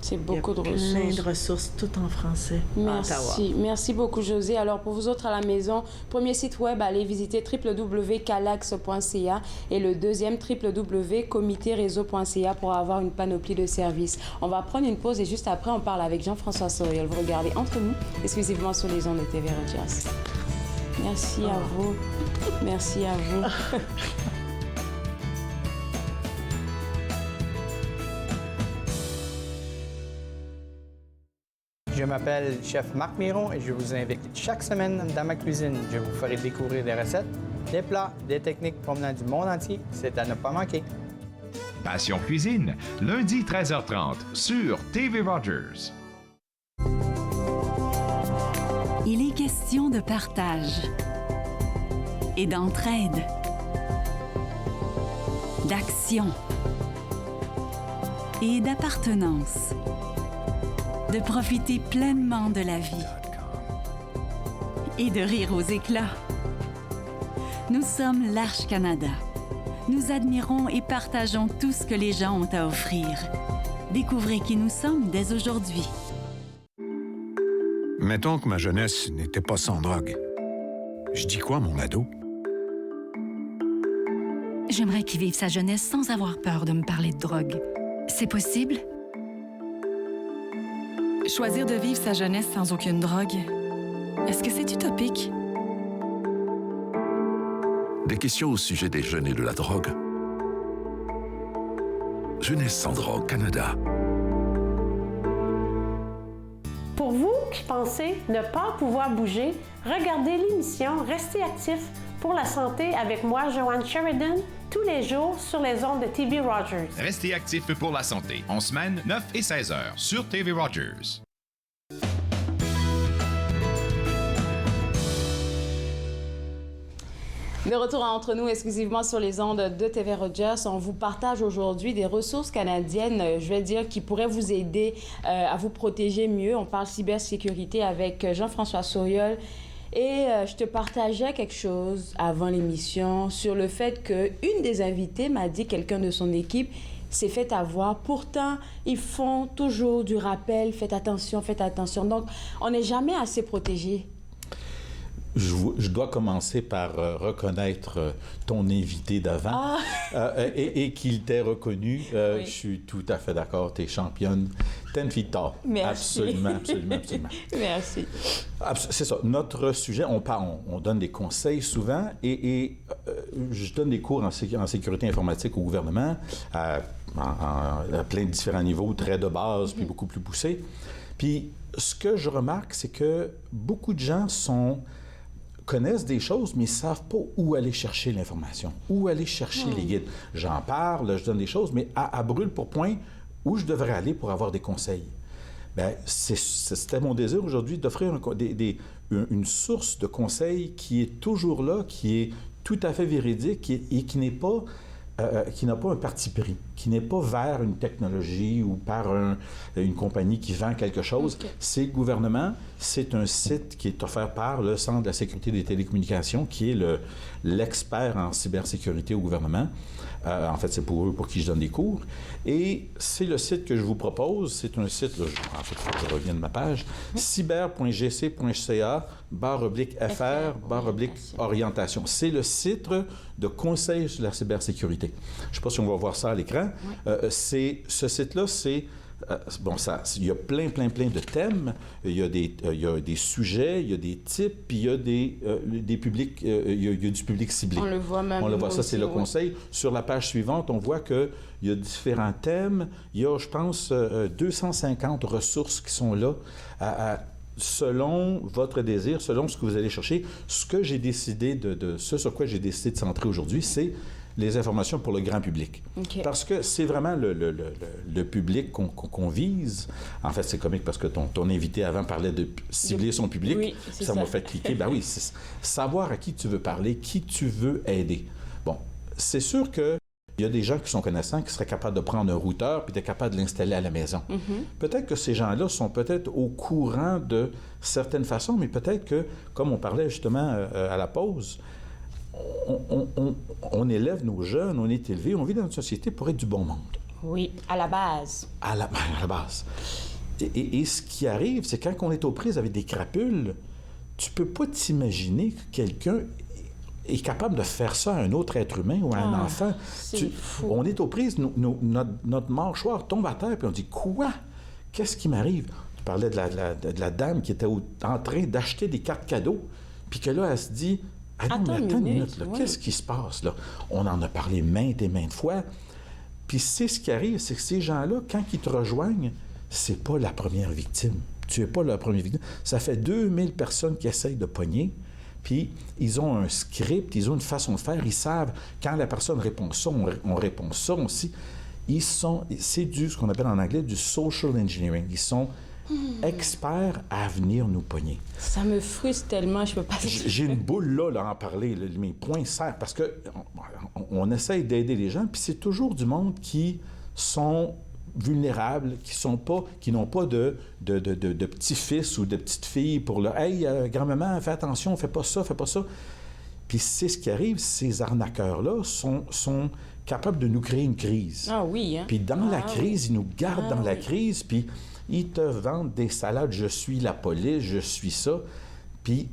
C: C'est beaucoup de ressources.
H: Plein de ressources, tout en français.
C: Merci.
H: À Ottawa.
C: Merci beaucoup, José. Alors, pour vous autres à la maison, premier site web, allez visiter www.calax.ca et le deuxième, www.comitereseau.ca pour avoir une panoplie de services. On va prendre une pause et juste après, on parle avec Jean-François Soriol. Vous regardez Entre nous, exclusivement sur les ondes de TV Rogers. Merci à vous. Merci à vous.
J: Je m'appelle Chef Marc Miron et je vous invite chaque semaine dans ma cuisine. Je vous ferai découvrir des recettes, des plats, des techniques provenant du monde entier. C'est à ne pas manquer.
B: Passion Cuisine, lundi 13h30 sur TV Rogers.
N: Il est question de partage et d'entraide, d'action et d'appartenance, de profiter pleinement de la vie et de rire aux éclats. Nous sommes l'Arche Canada. Nous admirons et partageons tout ce que les gens ont à offrir. Découvrez qui nous sommes dès aujourd'hui.
O: Mettons que ma jeunesse n'était pas sans drogue. Je dis quoi, mon ado?
N: J'aimerais qu'il vive sa jeunesse sans avoir peur de me parler de drogue. C'est possible? Choisir de vivre sa jeunesse sans aucune drogue, est-ce que c'est utopique?
P: Des questions au sujet des jeunes et de la drogue. Jeunesse sans drogue Canada.
L: Pour vous qui pensez ne pas pouvoir bouger, regardez l'émission Restez actif pour la santé avec moi, Joanne Sheridan, tous les jours sur les ondes de TV Rogers.
B: Restez actifs pour la santé, en semaine 9 et 16 heures sur TV Rogers.
C: De retour entre nous exclusivement sur les ondes de TV Rogers, on vous partage aujourd'hui des ressources canadiennes, je vais dire, qui pourraient vous aider à vous protéger mieux. On parle cybersécurité avec Jean-François Sauriol. Et je te partageais quelque chose avant l'émission sur le fait qu'une des invitées m'a dit, quelqu'un de son équipe, s'est fait avoir. Pourtant, ils font toujours du rappel, faites attention, faites attention. Donc, on n'est jamais assez protégé.
Q: Je dois commencer par reconnaître ton invité d'avant et qu'il t'ait reconnu. Oui. Je suis tout à fait d'accord. Tu es championne 10 feet tall.
C: Merci.
Q: Absolument, absolument, absolument.
C: Merci.
Q: C'est ça. Notre sujet, on donne des conseils souvent et je donne des cours en sécurité informatique au gouvernement à plein de différents niveaux, très de base, puis beaucoup plus poussés. Puis ce que je remarque, c'est que beaucoup de gens connaissent des choses, mais ils ne savent pas où aller chercher l'information, où aller chercher les guides. J'en parle, je donne des choses, mais à brûle pour point, où je devrais aller pour avoir des conseils? Bien, c'était mon désir aujourd'hui d'offrir une source de conseils qui est toujours là, qui est tout à fait véridique et qui n'a pas un parti pris, qui n'est pas vers une technologie ou par une compagnie qui vend quelque chose. Okay. C'est le gouvernement, c'est un site qui est offert par le Centre de la sécurité des télécommunications, qui est l'expert en cybersécurité au gouvernement. En fait, c'est pour eux pour qui je donne des cours. Et c'est le site que je vous propose. C'est un site, là, en fait, il faut que je revienne de ma page, cyber.gc.ca/fr/orientation. C'est le site de conseil sur la cybersécurité. Je ne sais pas si on va voir ça à l'écran. Ce site-là, il y a plein de thèmes. Il y a des sujets, il y a des types, puis il y a des publics, il y a du public ciblé.
C: On le voit même.
Q: On le voit, ça
C: aussi,
Q: c'est le conseil. Sur la page suivante, on voit qu'il y a différents thèmes. Il y a, je pense, 250 ressources qui sont là selon votre désir, selon ce que vous allez chercher. Ce que j'ai décidé ce sur quoi j'ai décidé de centrer aujourd'hui, c'est les informations pour le grand public. Okay. Parce que c'est vraiment le public qu'on vise. En fait, c'est comique parce que ton invité avant parlait de cibler son public.
C: Oui,
Q: ça m'a fait cliquer. Ben oui, c'est savoir à qui tu veux parler, qui tu veux aider. Bon, c'est sûr qu'il y a des gens qui sont connaissants, qui seraient capables de prendre un routeur puis d'être capables de l'installer à la maison. Peut-être que ces gens-là sont peut-être au courant de certaines façons, mais peut-être que, comme on parlait justement à la pause, on élève nos jeunes, on est élevé, on vit dans une société pour être du bon monde.
C: Oui, à la base.
Q: À la base. Et ce qui arrive, c'est quand on est aux prises avec des crapules, tu peux pas t'imaginer que quelqu'un est capable de faire ça à un autre être humain ou à un enfant. On est aux prises, notre mâchoire tombe à terre, puis on dit « Quoi? Qu'est-ce qui m'arrive? » Tu parlais de la dame qui était en train d'acheter des cartes cadeaux. puis que là, elle se dit, « Ah non, mais attends une minute, là, qu'est-ce qui se passe, là? » On en a parlé maintes et maintes fois. Puis c'est ce qui arrive, c'est que ces gens-là, quand ils te rejoignent, c'est pas la première victime. Tu n'es pas la première victime. Ça fait 2000 personnes qui essayent de pogner, puis ils ont un script, ils ont une façon de faire, ils savent, quand la personne répond ça, on répond ça aussi. C'est ce qu'on appelle en anglais du social engineering. Ils sont experts à venir nous pogner.
C: Ça me frustre tellement, je peux pas...
Q: J'ai une boule là à en parler, là, mes poings serrent, parce qu'on essaye d'aider les gens, puis c'est toujours du monde qui sont vulnérables, qui n'ont pas de petits-fils ou de petites-filles pour le « Hey, grand-maman, fais attention, fais pas ça, fais pas ça ». Puis c'est ce qui arrive, ces arnaqueurs-là sont capables de nous créer une crise.
C: Ah oui, hein?
Q: Puis dans la crise, ils nous gardent dans la crise, puis ils te vendent des salades, je suis la police, je suis ça. Puis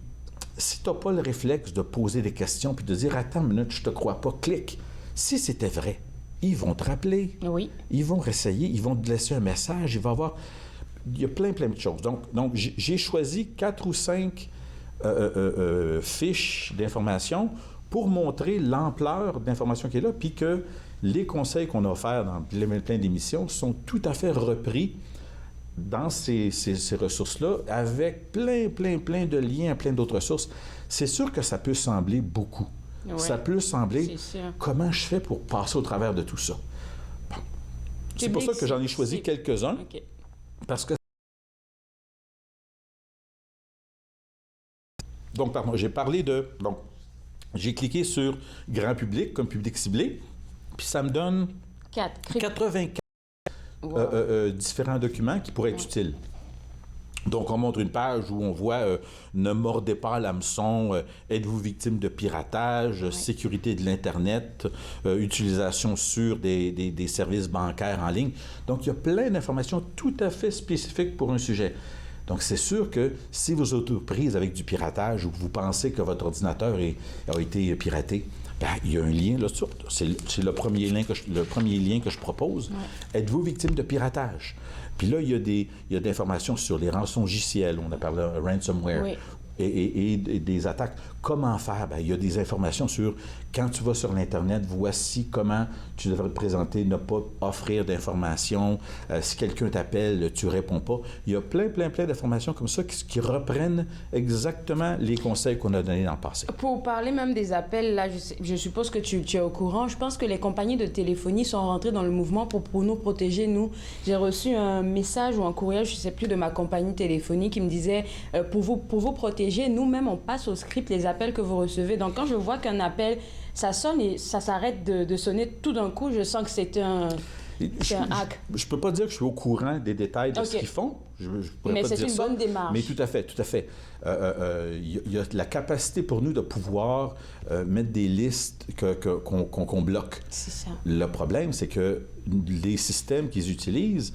Q: si tu n'as pas le réflexe de poser des questions, puis de dire « Attends une minute, je te crois pas, clique ». Si c'était vrai, ils vont te rappeler.
C: Oui.
Q: Ils vont réessayer, ils vont te laisser un message, il y a plein de choses. Donc j'ai choisi 4 ou 5 fiches d'informations pour montrer l'ampleur d'information qui est là, puis que les conseils qu'on a offerts dans plein d'émissions sont tout à fait repris dans ces ressources-là, avec plein de liens à plein d'autres ressources. C'est sûr que ça peut sembler beaucoup. Ouais, ça peut sembler, comment je fais pour passer au travers de tout ça? Bon. C'est pour ça que j'en ai choisi quelques-uns, parce que... Donc, pardon, j'ai parlé de... Donc, j'ai cliqué sur grand public, comme public ciblé, puis ça me donne 84 différents documents qui pourraient être utiles. Donc, on montre une page où on voit ne mordez pas à l'hameçon, êtes-vous victime de piratage, sécurité de l'Internet, utilisation sûre des services bancaires en ligne. Donc, il y a plein d'informations tout à fait spécifiques pour un sujet. Donc, c'est sûr que si vous êtes aux prises avec du piratage ou que vous pensez que votre ordinateur a été piraté, bien, il y a un lien là-dessus. C'est le premier lien que je propose. Ouais. Êtes-vous victime de piratage? Puis là, il y a des informations sur les rançongiciels, on a parlé de ransomware, et des attaques. Comment faire? Bien, il y a des informations sur quand tu vas sur l'Internet, voici comment tu devrais te présenter, ne pas offrir d'informations. Si quelqu'un t'appelle, tu ne réponds pas. Il y a plein d'informations comme ça qui reprennent exactement les conseils qu'on a donnés dans le passé.
C: Pour parler même des appels, là, je suppose que tu es au courant. Je pense que les compagnies de téléphonie sont rentrées dans le mouvement pour nous protéger, nous. J'ai reçu un message ou un courriel, je ne sais plus, de ma compagnie téléphonique qui me disait pour vous protéger, nous-mêmes, on passe au script les appels que vous recevez. Donc, quand je vois qu'un appel, ça sonne et ça s'arrête de sonner tout d'un coup, je sens que c'est un hack. Je
Q: ne peux pas dire que je suis au courant des détails de ce qu'ils font.
C: Mais c'est une bonne démarche.
Q: Mais tout à fait. Il y a la capacité pour nous de pouvoir mettre des listes qu'on bloque.
C: C'est ça.
Q: Le problème, c'est que les systèmes qu'ils utilisent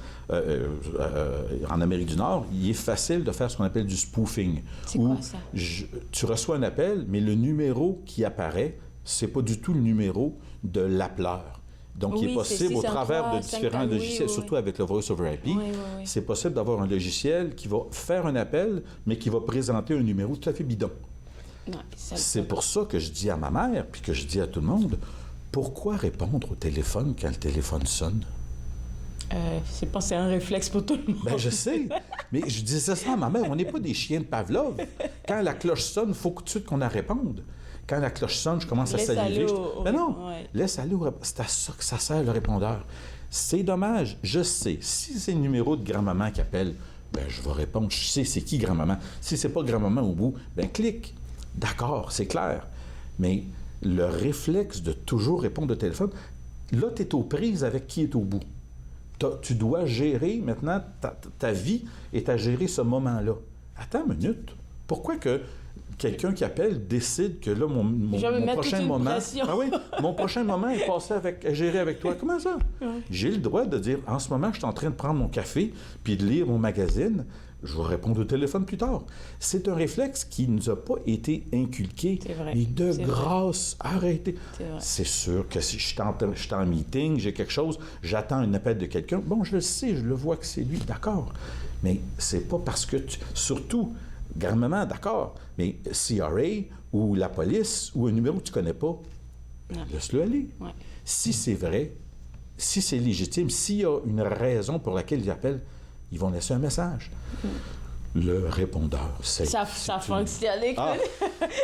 Q: en Amérique du Nord, il est facile de faire ce qu'on appelle du spoofing.
C: C'est quoi ça?
Q: Tu reçois un appel, mais le numéro qui apparaît, c'est pas du tout le numéro de l'appeleur. Donc, il est possible, au travers de différents logiciels, surtout avec le Voice over IP, c'est possible d'avoir un logiciel qui va faire un appel, mais qui va présenter un numéro tout à fait bidon. C'est pour ça que je dis à ma mère, puis que je dis à tout le monde, pourquoi répondre au téléphone quand le téléphone sonne?
C: C'est un réflexe pour tout le monde.
Q: Bien, je sais. Mais je disais ça à ma mère, on n'est pas des chiens de Pavlov. Quand la cloche sonne, il faut tout de suite qu'on la réponde. Quand la cloche sonne, je commence à saliver. Mais non, laisse aller au répondeur. C'est à ça que ça sert, le répondeur. C'est dommage. Je sais. Si c'est le numéro de grand-maman qui appelle, bien, je vais répondre. Je sais c'est qui grand-maman. Si c'est pas grand-maman au bout, bien, clique. D'accord, c'est clair. Mais le réflexe de toujours répondre au téléphone, là, tu es aux prises avec qui est au bout. Tu dois gérer maintenant ta vie et tu as géré ce moment-là. Attends une minute. Pourquoi que quelqu'un qui appelle décide que là, mon prochain moment... Ah oui, mon prochain moment est passé à gérer avec toi. Comment ça? J'ai le droit de dire, en ce moment, je suis en train de prendre mon café puis de lire mon magazine. Je vais répondre au téléphone plus tard. C'est un réflexe qui ne nous a pas été inculqué.
C: C'est vrai.
Q: Et de grâce, arrêtez. C'est sûr que si je suis en meeting, j'ai quelque chose, j'attends un appel de quelqu'un. Bon, je le sais, je le vois que c'est lui, d'accord. Mais c'est pas parce que surtout, gouvernement, d'accord, mais CRA ou la police ou un numéro que tu ne connais pas, laisse-le aller.
C: Ouais.
Q: Si c'est vrai, si c'est légitime, s'il y a une raison pour laquelle ils appellent, ils vont laisser un message. Le répondeur, c'est...
C: Ça fonctionne.
Q: Ah.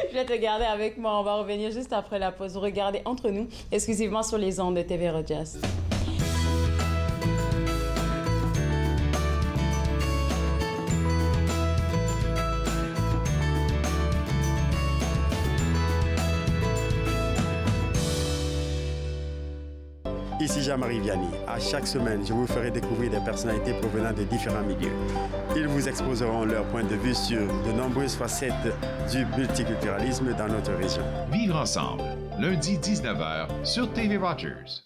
C: Je vais te garder avec moi. On va revenir juste après la pause. Vous regardez Entre nous, exclusivement sur les ondes de TV Rogers.
R: Ici Jean-Marie Vianney. À chaque semaine, je vous ferai découvrir des personnalités provenant de différents milieux. Ils vous exposeront leur point de vue sur de nombreuses facettes du multiculturalisme dans notre région.
B: Vivre ensemble, lundi 19h sur TV Rogers.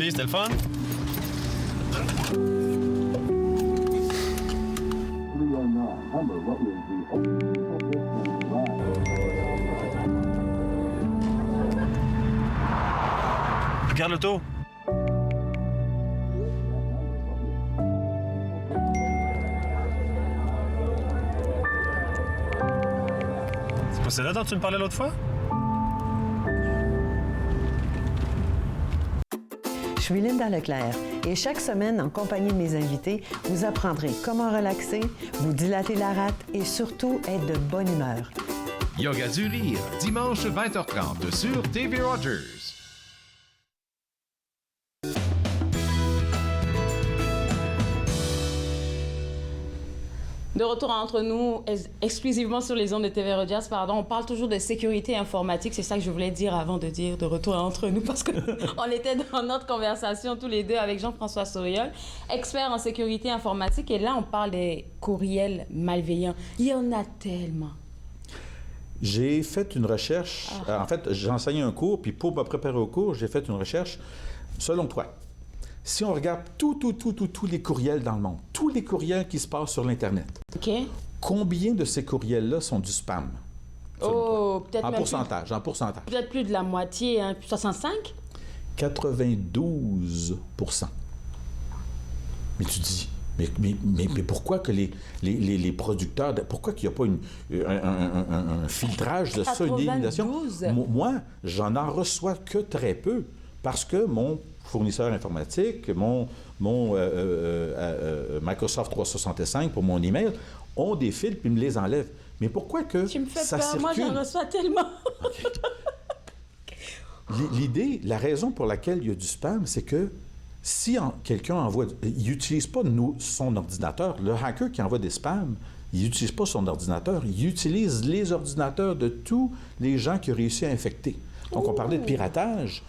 R: C'était le fun? Regarde l'auto. C'est pas celle-là dont tu me parlais l'autre fois?
S: Je suis Linda Leclerc et chaque semaine, en compagnie de mes invités, vous apprendrez comment relaxer, vous dilater la rate et surtout être de bonne humeur.
B: Yoga du rire, dimanche 20h30 sur TV Rogers.
C: De retour entre nous, exclusivement sur les ondes de TV Rogers, pardon, on parle toujours de sécurité informatique. C'est ça que je voulais dire avant de dire de retour entre nous, parce qu'on était dans notre conversation tous les deux avec Jean-François Souriol, expert en sécurité informatique. Et là, on parle des courriels malveillants. Il y en a tellement.
Q: J'ai fait une recherche. En fait, j'enseignais un cours, puis pour me préparer au cours, j'ai fait une recherche. Selon toi, si on regarde tous les courriels dans le monde, tous les courriels qui se passent sur l'Internet, combien de ces courriels-là sont du spam?
C: Oh, peut-être
Q: en pourcentage.
C: Peut-être plus de la moitié, hein? 65?
Q: 92 %. Mais tu dis, mais pourquoi que les producteurs, pourquoi qu'il n'y a pas un filtrage de ça, une élimination? Moi, j'en reçois que très peu, parce que mon fournisseur informatique, mon Microsoft 365 pour mon email, ont des fils puis me les enlèvent. Mais pourquoi que
C: tu me fais
Q: ça
C: peur.
Q: circule?
C: Moi, j'en reçois tellement.
Q: L'idée, la raison pour laquelle il y a du spam, c'est que si quelqu'un envoie... Il n'utilise pas son ordinateur. Le hacker qui envoie des spams, il n'utilise pas son ordinateur. Il utilise les ordinateurs de tous les gens qui ont réussi à infecter. Donc, on parlait de piratage.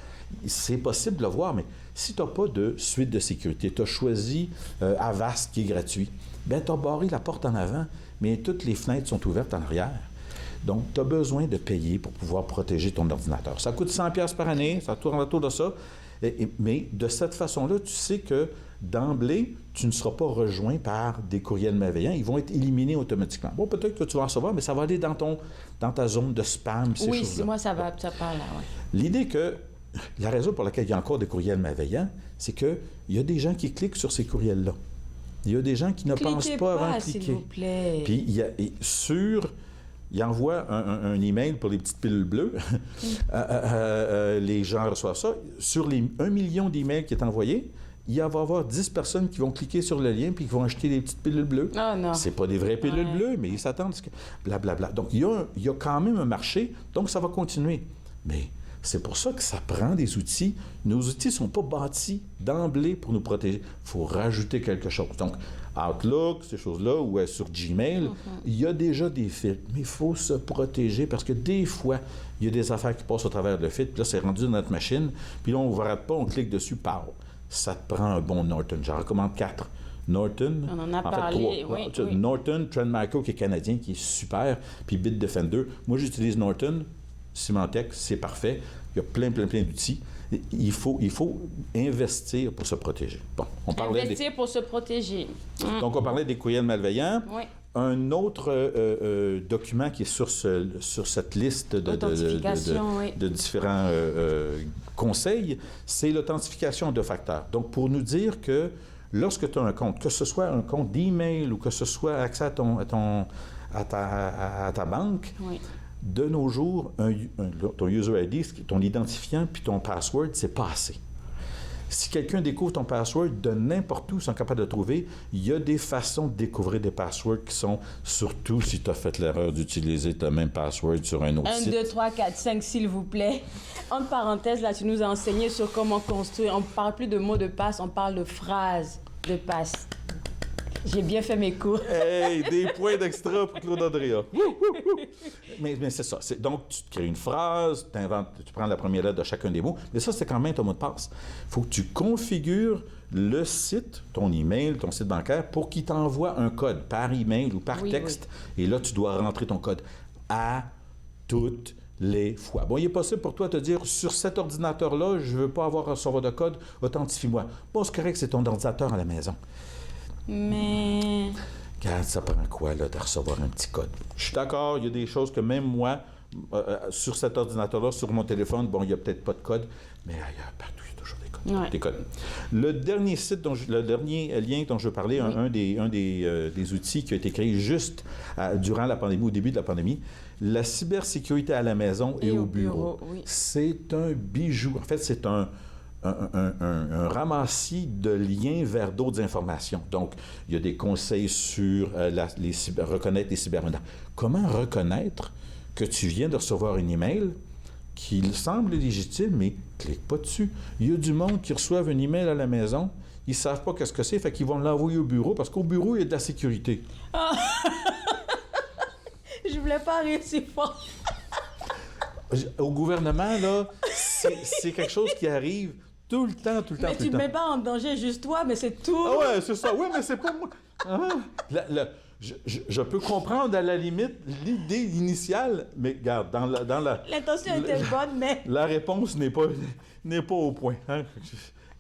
Q: C'est possible de le voir, mais si tu n'as pas de suite de sécurité, tu as choisi Avast qui est gratuit, bien, tu as barré la porte en avant, mais toutes les fenêtres sont ouvertes en arrière. Donc, tu as besoin de payer pour pouvoir protéger ton ordinateur. Ça coûte 100$ par année, ça tourne autour de ça, mais de cette façon-là, tu sais que d'emblée, tu ne seras pas rejoint par des courriels malveillants. Ils vont être éliminés automatiquement. Bon, peut-être que tu vas en recevoir, mais ça va aller dans ta zone de spam, ces choses-là.
C: Oui, moi, ça part là, oui.
Q: L'idée que la raison pour laquelle il y a encore des courriels malveillants, c'est qu'il y a des gens qui cliquent sur ces courriels-là. Il y a des gens qui ne pensent pas avant de cliquer.
C: S'il vous plaît.
Q: Puis, il envoie un email pour les petites pilules bleues. Les gens reçoivent ça. Sur les 1 million d'emails qui est envoyé, il va y avoir 10 personnes qui vont cliquer sur le lien puis qui vont acheter des petites pilules bleues.
C: Oh non.
Q: C'est pas des vraies pilules bleues, mais ils s'attendent à ce que... Blablabla. Donc, il y a quand même un marché, donc ça va continuer. Mais c'est pour ça que ça prend des outils. Nos outils ne sont pas bâtis d'emblée pour nous protéger. Il faut rajouter quelque chose. Donc, Outlook, ces choses-là, ou sur Gmail, il y a déjà des filtres. Mais il faut se protéger parce que des fois, il y a des affaires qui passent au travers de le filtre. Puis là, c'est rendu dans notre machine. Puis là, on ne rate pas, on clique dessus, pow. Ça te prend un bon Norton. J'en recommande 4. Norton.
C: On en a
Q: fait,
C: parlé,
Q: 3.
C: oui.
Q: Norton, Trend Micro qui est canadien, qui est super, puis Bitdefender. Moi, j'utilise Norton, Symantec, c'est parfait. Il y a plein d'outils. Il faut investir pour se protéger. Bon, on parlait
C: investir pour se protéger.
Q: Donc, on parlait des courriels malveillants.
C: Oui.
Q: Un autre document qui est sur cette liste de différents conseils, c'est l'authentification de facteurs. Donc, pour nous dire que lorsque tu as un compte, que ce soit un compte d'email ou que ce soit accès à ta banque,
C: oui.
Q: De nos jours, ton user ID, ton identifiant puis ton password, c'est pas assez. Si quelqu'un découvre ton password de n'importe où, ils sont capables de trouver, il y a des façons de découvrir des passwords qui sont, surtout si tu as fait l'erreur d'utiliser ton même password sur un autre
C: 1,
Q: site.
C: 2, 3, 4, 5, s'il vous plaît. Entre parenthèses, là, tu nous as enseigné sur comment construire. On ne parle plus de mots de passe, on parle de phrases de passe. J'ai bien fait mes cours.
Q: Hey, des points d'extra pour Claude Andrea. Mais c'est ça. Donc, tu te crées une phrase, tu prends la première lettre de chacun des mots, mais ça, c'est quand même ton mot de passe. Il faut que tu configures le site, ton email, ton site bancaire, pour qu'il t'envoie un code par email ou par texte. Oui. Et là, tu dois rentrer ton code à toutes les fois. Bon, il est possible pour toi de te dire, sur cet ordinateur-là, je ne veux pas avoir à recevoir de code, authentifie-moi. Bon, c'est correct, c'est ton ordinateur à la maison.
C: Mais...
Q: Regarde, ça prend quoi, là, de recevoir un petit code? Je suis d'accord, il y a des choses que même moi, sur cet ordinateur-là, sur mon téléphone, bon, il n'y a peut-être pas de code, mais ailleurs, partout, il y a toujours des codes.
C: Ouais.
Q: Des codes. Le dernier lien dont je veux parler, un des outils qui a été créé juste durant la pandémie, au début de la pandémie, la cybersécurité à la maison et au bureau. Oui. C'est un bijou. En fait, c'est un ramassis de liens vers d'autres informations. Donc, il y a des conseils sur reconnaître les cybermenaces. Comment reconnaître que tu viens de recevoir un email qui semble légitime, mais clique pas dessus. Il y a du monde qui reçoivent un email à la maison, ils ne savent pas qu'est-ce que c'est, fait qu'ils vont l'envoyer au bureau, parce qu'au bureau, il y a de la sécurité.
C: Ah. Je voulais pas rire si fort.
Q: Au gouvernement, là, c'est quelque chose qui arrive tout le temps.
C: Mais tu ne mets pas en danger juste toi, mais c'est tout.
Q: Ah ouais, c'est ça. Oui, mais c'est pas moi. Je peux comprendre à la limite l'idée initiale, mais regarde, dans la...
C: L'intention était bonne, mais...
Q: La réponse n'est pas au point. Hein?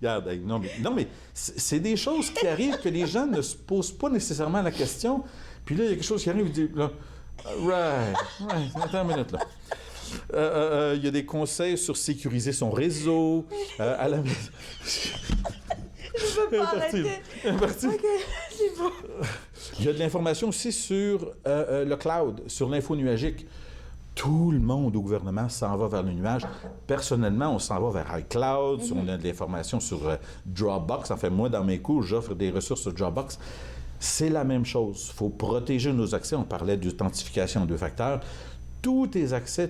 Q: Regarde, non, mais c'est des choses qui arrivent que les gens ne se posent pas nécessairement la question. Puis là, il y a quelque chose qui arrive, ils disent, là, right, attends une minute, là. Il y a des conseils sur sécuriser son réseau à la maison.
C: Je ne peux pas arrêter. OK, c'est bon.
Q: Il y a de l'information aussi sur le cloud, sur l'info nuagique. Tout le monde au gouvernement s'en va vers le nuage. Personnellement, on s'en va vers iCloud. Mm-hmm. On a de l'information sur Dropbox. Enfin, moi, dans mes cours, j'offre des ressources sur Dropbox. C'est la même chose. Il faut protéger nos accès. On parlait d'authentification de facteurs. Tous tes accès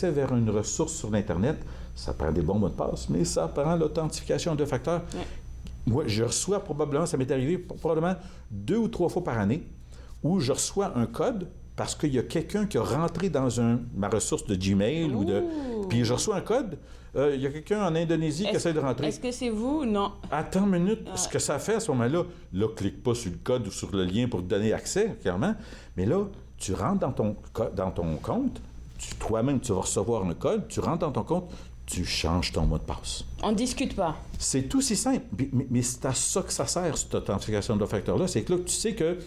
Q: vers une ressource sur l'Internet, ça prend des bons mots de passe, mais ça prend l'authentification de facteurs. Ouais. Moi, je reçois probablement, ça m'est arrivé probablement 2 ou 3 fois par année, où je reçois un code parce qu'il y a quelqu'un qui a rentré dans ma ressource de Gmail puis je reçois un code. Il y a quelqu'un en Indonésie qui essaie de rentrer.
C: Est-ce que c'est vous ou non?
Q: Attends une minute. Ce que ça fait à ce moment-là, clique pas sur le code ou sur le lien pour te donner accès, clairement, mais là, tu rentres dans ton compte, toi-même, tu vas recevoir un code, tu rentres dans ton compte, tu changes ton mot de passe.
C: On ne discute pas.
Q: C'est tout si simple. Mais c'est à ça que ça sert, cette authentification de facteur-là. C'est que là, tu sais qu'il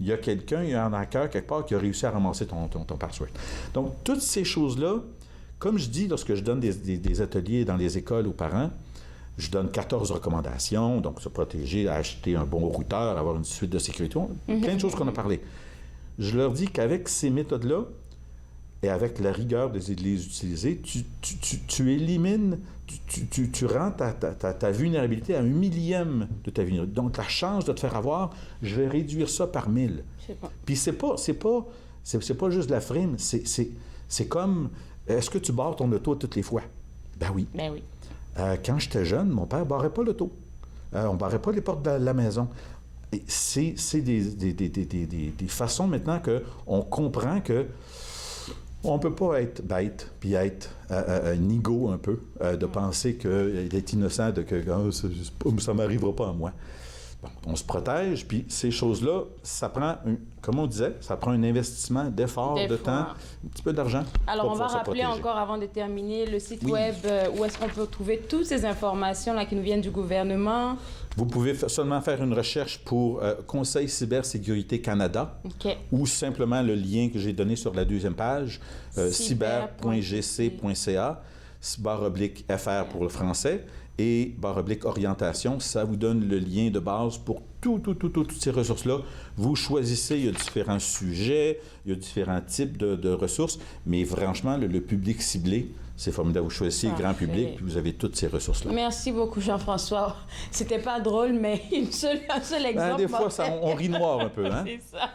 Q: y a quelqu'un, il y a un hacker quelque part qui a réussi à ramasser ton password. Donc, toutes ces choses-là, comme je dis, lorsque je donne des ateliers dans les écoles aux parents, je donne 14 recommandations, donc se protéger, acheter un bon routeur, avoir une suite de sécurité, plein de choses qu'on a parlé. Je leur dis qu'avec ces méthodes-là, et avec la rigueur de les utiliser, tu élimines, tu rends ta vulnérabilité à 1/1000 de ta vulnérabilité. Donc, la chance de te faire avoir, je vais réduire ça par 1000.
C: Je sais pas.
Q: Puis c'est pas juste la frime, c'est comme, est-ce que tu barres ton auto toutes les fois? Ben oui.
C: Ben oui.
Q: Quand j'étais jeune, mon père barrait pas l'auto. On barrait pas les portes de la maison. Et c'est des façons maintenant qu'on comprend que on peut pas être bête puis être nigo un peu, de penser d'être innocent, de que ça m'arrivera pas à moi. on se protège, puis ces choses-là, ça prend, comme on disait, ça prend un investissement d'effort, de temps, un petit peu d'argent.
C: Alors, on va rappeler encore, avant de terminer, le site web où est-ce qu'on peut trouver toutes ces informations là, qui nous viennent du gouvernement.
Q: Vous pouvez seulement faire une recherche pour Conseil Cybersécurité Canada ou simplement le lien que j'ai donné sur la deuxième page, cyber.gc.ca, /FR pour le français, et /orientation. Ça vous donne le lien de base pour toutes ces ressources-là. Vous choisissez, il y a différents sujets, il y a différents types de ressources, mais franchement, le public ciblé, c'est formidable. Vous choisissez le grand public, puis vous avez toutes ces ressources-là.
C: Merci beaucoup, Jean-François. C'était pas drôle, mais un seul exemple.
Q: Des fois, on rit noir un peu, hein?
C: C'est ça.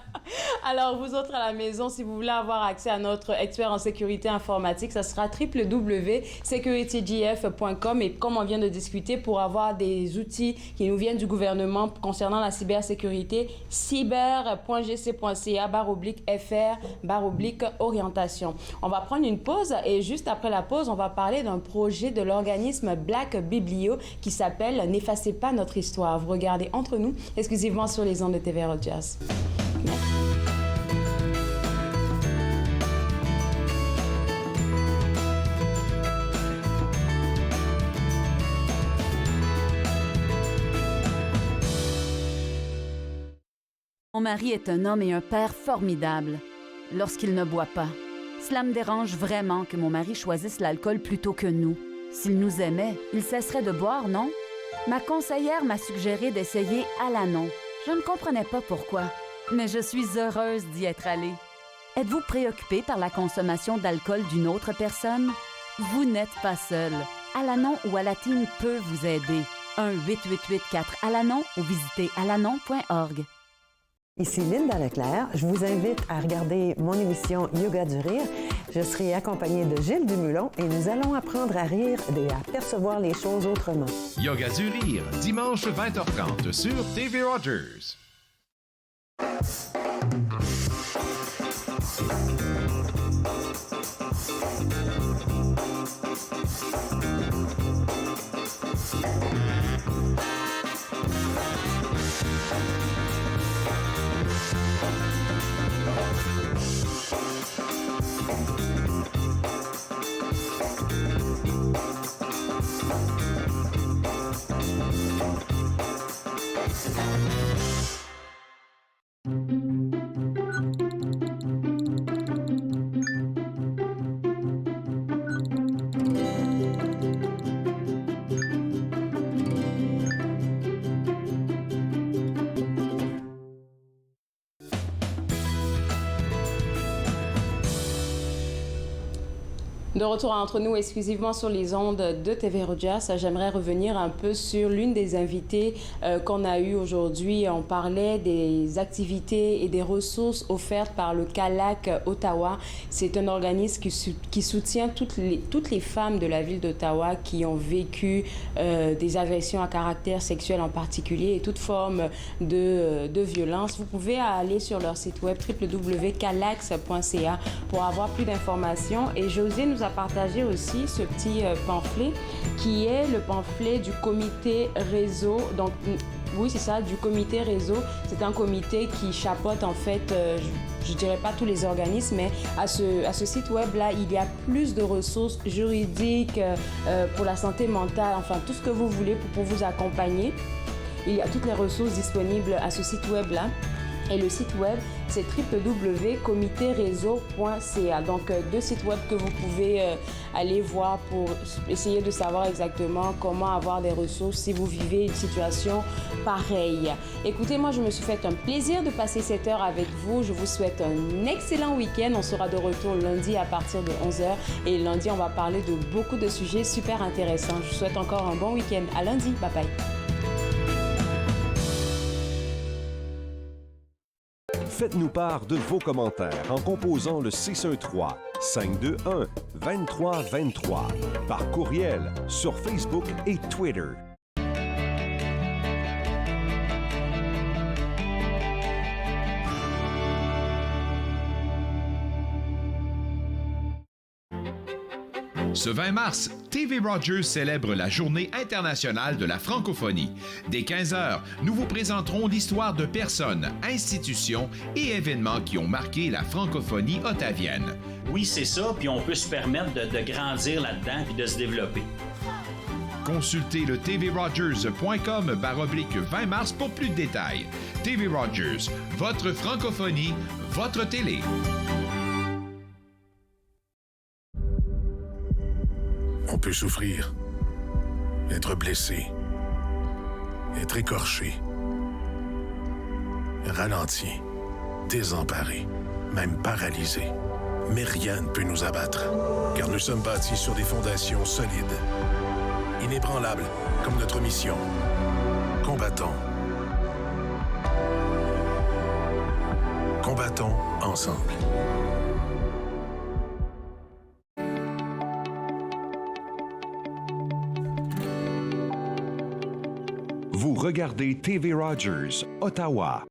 C: Alors, vous autres à la maison, si vous voulez avoir accès à notre expert en sécurité informatique, ça sera www.securitygf.com. Et comme on vient de discuter, pour avoir des outils qui nous viennent du gouvernement concernant la cybersécurité, cyber.gc.ca /FR/orientation. On va prendre une pause et juste après la pause, on va parler d'un projet de l'organisme Black Biblio qui s'appelle « N'effacez pas notre histoire ». Vous regardez Entre nous, exclusivement sur les ondes de TV Rogers.
T: Mon mari est un homme et un père formidables lorsqu'il ne boit pas. Cela me dérange vraiment que mon mari choisisse l'alcool plutôt que nous. S'il nous aimait, il cesserait de boire, non? Ma conseillère m'a suggéré d'essayer Alanon. Je ne comprenais pas pourquoi, mais je suis heureuse d'y être allée. Êtes-vous préoccupé par la consommation d'alcool d'une autre personne? Vous n'êtes pas seul. Alanon ou Alatine peut vous aider. 1-888-4-ALANON ou visitez alanon.org.
S: Ici Linda Leclerc. Je vous invite à regarder mon émission Yoga du rire. Je serai accompagnée de Gilles Dumoulin et nous allons apprendre à rire et à percevoir les choses autrement.
B: Yoga du rire, dimanche 20h30 sur TV Rogers.
C: De retour entre nous exclusivement sur les ondes de TV Rogers, j'aimerais revenir un peu sur l'une des invitées qu'on a eues aujourd'hui. On parlait des activités et des ressources offertes par le CALAC Ottawa. C'est un organisme qui soutient toutes les femmes de la ville d'Ottawa qui ont vécu des agressions à caractère sexuel en particulier et toute forme de violence. Vous pouvez aller sur leur site web www.calax.ca pour avoir plus d'informations. Et José nous a partagé aussi ce petit pamphlet qui est le pamphlet du comité réseau. Donc, oui, c'est ça, du comité réseau. C'est un comité qui chapeaute en fait, je dirais pas tous les organismes, mais à ce site web-là, il y a plus de ressources juridiques pour la santé mentale, enfin tout ce que vous voulez pour vous accompagner. Il y a toutes les ressources disponibles à ce site web-là. Et le site web, c'est www.comitereseau.ca. Donc, deux sites web que vous pouvez aller voir pour essayer de savoir exactement comment avoir des ressources si vous vivez une situation pareille. Écoutez, moi, je me suis fait un plaisir de passer cette heure avec vous. Je vous souhaite un excellent week-end. On sera de retour lundi à partir de 11h. Et lundi, on va parler de beaucoup de sujets super intéressants. Je vous souhaite encore un bon week-end. À lundi. Bye bye.
U: Faites-nous part de vos commentaires en composant le 613-521-2323 par courriel sur Facebook et Twitter.
B: Ce 20 mars, TV Rogers célèbre la Journée internationale de la francophonie. Dès 15h, nous vous présenterons l'histoire de personnes, institutions et événements qui ont marqué la francophonie ottavienne.
F: Oui, c'est ça, puis on peut se permettre de grandir là-dedans puis de se développer.
B: Consultez le tvrogers.com/20 mars pour plus de détails. TV Rogers, votre francophonie, votre télé.
E: On peut souffrir, être blessé, être écorché, ralenti, désemparé, même paralysé. Mais rien ne peut nous abattre, car nous sommes bâtis sur des fondations solides, inébranlables comme notre mission. Combattons. Combattons ensemble.
U: Vous regardez TV Rogers, Ottawa.